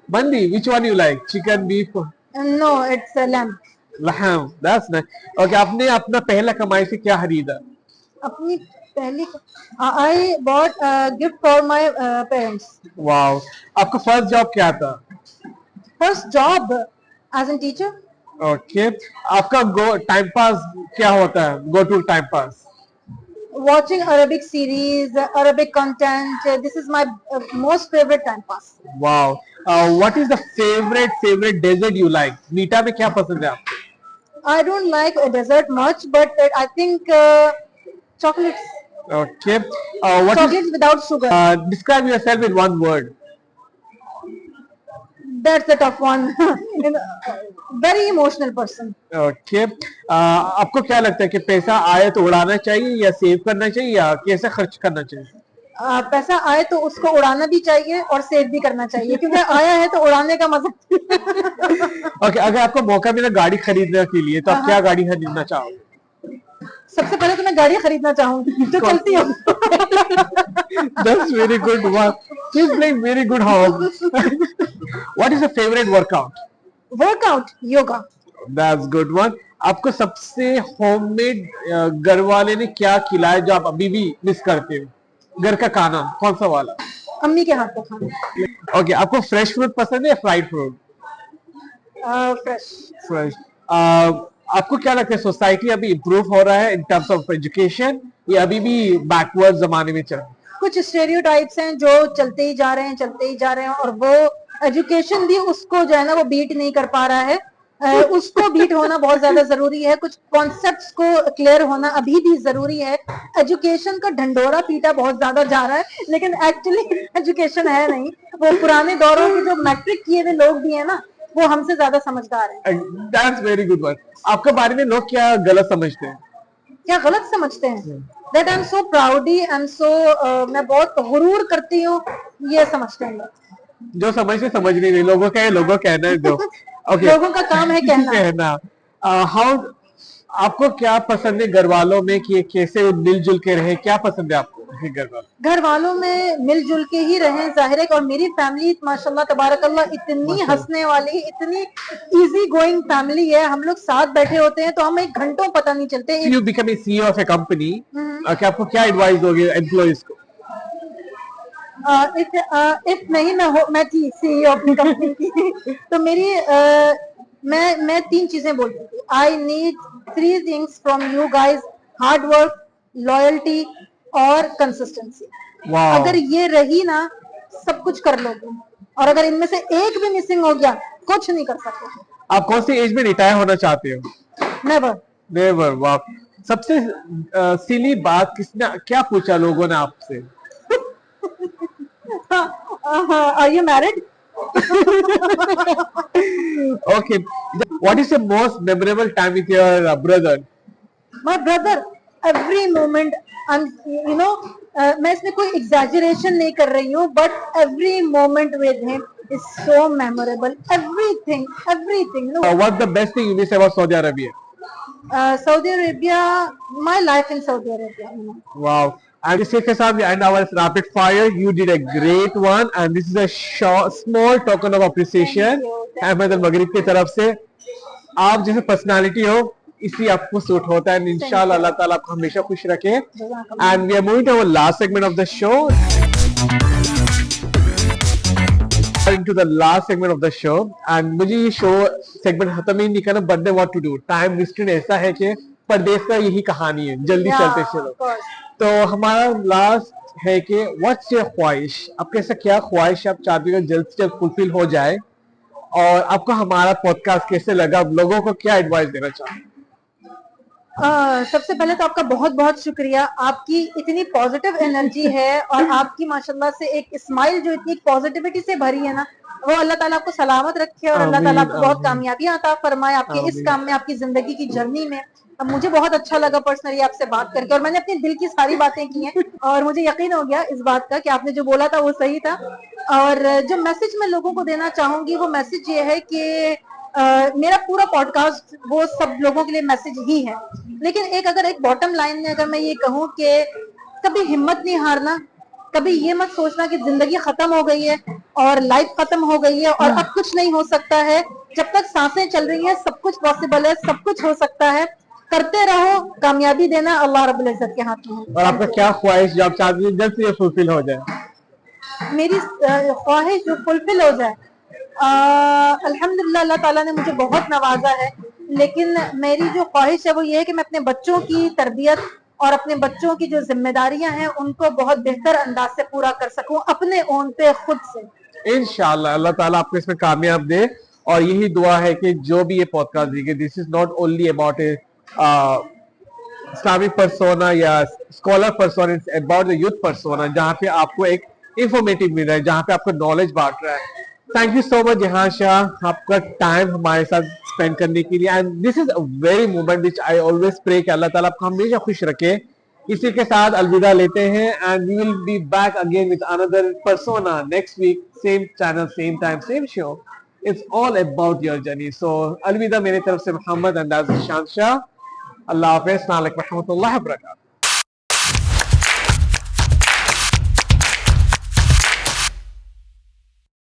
Mandi, which one you like? Chicken, beef? No, it's lamb. Laham. That's nice. Okay, आपने अपना पहला कमाई से क्या खरीदा? अपनी पहली I bought a gift for my parents. Wow. आपका फर्स्ट जॉब क्या था? First job as a teacher. Okay. आपका टाइम पास क्या होता है? Go to time pass. Watching Arabic series, Arabic content. This is my most favorite time pass. Wow. What is the favorite dessert you like? मीठा में क्या पसंद है आपको? I don't like a dessert much, but I think chocolates. Okay. What is Chocolates without sugar. describe yourself in one word? That's a tough one. Very emotional person. Okay. आपको क्या लगता है कि पैसा आए तो उड़ाना चाहिए या सेव करना चाहिए या कैसे खर्च करना चाहिए? पैसा आए तो उसको उड़ाना भी चाहिए और सेव भी करना चाहिए, क्योंकि आया है तो उड़ाने का मजा. Okay, अगर आपको मौका मिला गाड़ी खरीदने के लिए तो आप क्या गाड़ी खरीदना चाहोगे? सबसे पहले तो मैं गाड़ी खरीदना चाहूंगी जो चलती हो. That's very good one. She's playing very good horse. What is your favorite workout? Workout, yoga. That's good one. आपको सबसे होममेड घर वाले ने क्या खिलाया जो आप अभी भी मिस करते हो? घर का खाना कौन सा वाला? अम्मी के हाथ का खाना. Okay, आपको फ्रेश फ्रूट पसंद है या फ्राइड फ्रूट? फ्रेश. फ्रेश. आपको क्या लगता है सोसाइटी अभी इम्प्रूव हो रहा है इन टर्म्स ऑफ एजुकेशन या अभी भी बैकवर्ड जमाने में चल रहा है? कुछ स्टेरियोटाइप्स हैं जो चलते ही जा रहे हैं और वो एजुकेशन भी उसको जो है ना वो बीट नहीं कर पा रहा है. उसको बीट होना बहुत ज्यादा जरूरी है. कुछ कॉन्सेप्ट्स को क्लियर होना अभी भी जरूरी है. एजुकेशन का ढंढोरा पीटा बहुत ज्यादा जा रहा है, लेकिन एक्चुअली एजुकेशन है नहीं. वो पुराने दौरों के जो मैट्रिक किए हुए लोग भी हैं ना, वो हमसे ज्यादा समझदार हैं. That's very good one. आपके बारे में लोग क्या गलत समझते हैं? क्या गलत समझते हैं? That I'm so proudy, I'm so मैं बहुत गुरूर करती हूँ, ये समझते हैं लोग. जो समझते समझ नहीं रहे, लोगों का है, लोगों कहना है दो. Okay. लोगों का काम है कहना. How आपको क्या पसंद है घर वालों में कि कैसे मिलजुल के रहे? क्या पसंद है आपको घर वालों में मिलजुल के ही रहें, जाहिर है. और मेरी फैमिली माशाल्लाह तबारकल्लाह इतनी हंसने वाली, इतनी इजी गोइंग फैमिली है. हम लोग साथ बैठे होते हैं तो हमें घंटों पता नहीं चलते. You become a CEO of a company. कि आपको क्या एडवाइस दोगे एम्प्लॉइज को? इफ नहीं मैं थी सीईओ अपनी कंपनी की तो मेरी मैं 3 चीजें बोलती थी. I need 3 things from you guys: hard work, loyalty और कंसिस्टेंसी. अगर ये रही ना, सब कुछ कर लोगे. और अगर इनमें से एक भी मिसिंग हो गया, कुछ नहीं कर सकते. आप कौन सी एज में रिटायर होना चाहते हो? नेवर. वाह. सबसे सिली बात किसने क्या पूछा लोगों ने आपसे? Are you married? Okay. What is the most memorable time with your brother? My brother, every moment, मैं इसमें कोई exaggeration नहीं कर रही हूँ, but every moment with him is so memorable. Everything. What's the best thing you miss about Saudi Arabia? Saudi Arabia, my life in Saudi Arabia. Wow. And this is we end our rapid fire. You did a great one, and this is a small token of appreciation. Ahmad अल मगरिब की तरफ से. आप जैसे personality हो इसी आपको suit होता है. इंशाल्लाह अल्लाह ताला आपको हमेशा खुश रखे. And we are moving to our last segment of the show. Into the last segment of the show, and मुझे ये शो सेगमेंट खत्म ही नहीं करना. But what to do? Time restrict ऐसा है कि परदेश का यही कहानी है. जल्दी चलते चलो. तो हमारा लास्ट है कि व्हाट्स योर ख्वाहिश? आपके ऐसा क्या ख्वाहिश आप चाहते हो जल्द से जल्द फुलफिल हो जाए? और आपको हमारा पॉडकास्ट कैसे लगा? लोगों को क्या एडवाइस देना चाहते? सबसे पहले तो आपका बहुत बहुत शुक्रिया. आपकी इतनी पॉजिटिव एनर्जी है और आपकी माशाल्लाह से एक स्माइल जो इतनी पॉजिटिविटी से भरी है ना, वो अल्लाह ताला आपको सलामत रखे और अल्लाह ताला आपको बहुत कामयाबी अता फरमाए आपके इस काम में, आपकी जिंदगी की जर्नी में. अब मुझे बहुत अच्छा लगा पर्सनली आपसे बात करके, और मैंने अपने दिल की सारी बातें की हैं और मुझे यकीन हो गया इस बात का कि आपने जो बोला था वो सही था. और जो मैसेज मैं लोगों को देना चाहूंगी वो मैसेज ये है कि मेरा पूरा पॉडकास्ट वो सब लोगों के लिए मैसेज ही है, लेकिन अगर एक बॉटम लाइन में अगर मैं ये कहूँ कि कभी हिम्मत नहीं हारना, कभी ये मत सोचना कि जिंदगी खत्म हो गई है और लाइफ खत्म हो गई है और अब कुछ नहीं हो सकता है। जब तक सांसें चल रही हैं सब कुछ पॉसिबल है, सब कुछ हो सकता है। करते रहो, कामयाबी देना अल्लाह रब्बुल इज्जत के हाथ में है। और आपका क्या ख्वाहिश जो आप चाहती हैं जल्द से जल्द फुलफिल हो जाए? मेरी ख्वाहिश जो फुलफिल हो जाए, अल्हम्दुलिल्लाह अल्लाह ताला ने मुझे बहुत नवाजा है, लेकिन मेरी जो ख्वाहिश है वो ये है कि मैं अपने बच्चों की तरबियत और अपने बच्चों की जो जिम्मेदारियां हैं उनको बहुत बेहतर अंदाज से पूरा कर सकूं अपने ओन पे खुद से। इंशाल्लाह अल्लाह ताला आपको इसमें कामयाब दे। और यही दुआ है कि जो भी ये पॉडकास्ट देखे, this is not only about a Islamic persona या scholar persona, it's about the youth persona, जहाँ पे आपको एक इंफॉर्मेटिव मिल रहा है, जहाँ पे आपको नॉलेज बांट रहा है। थैंक यू सो मच जहां शाह, आपका टाइम हमारे साथ स्पेंड करने के लिए। And this is a very moment which I always pray कि अल्लाह ताला आपको हमेशा खुश रखे। इसी के साथ अलविदा लेते हैं, and we will be back again with another persona next week, same channel, same time, same show. It's all about your journey. So अलविदा मेरी तरफ से मोहम्मद अंदाज शान शाह। अल्लाह हाफिज़, अस्सलाम वालेकुम रहमतुल्लाहि व बरकातहू।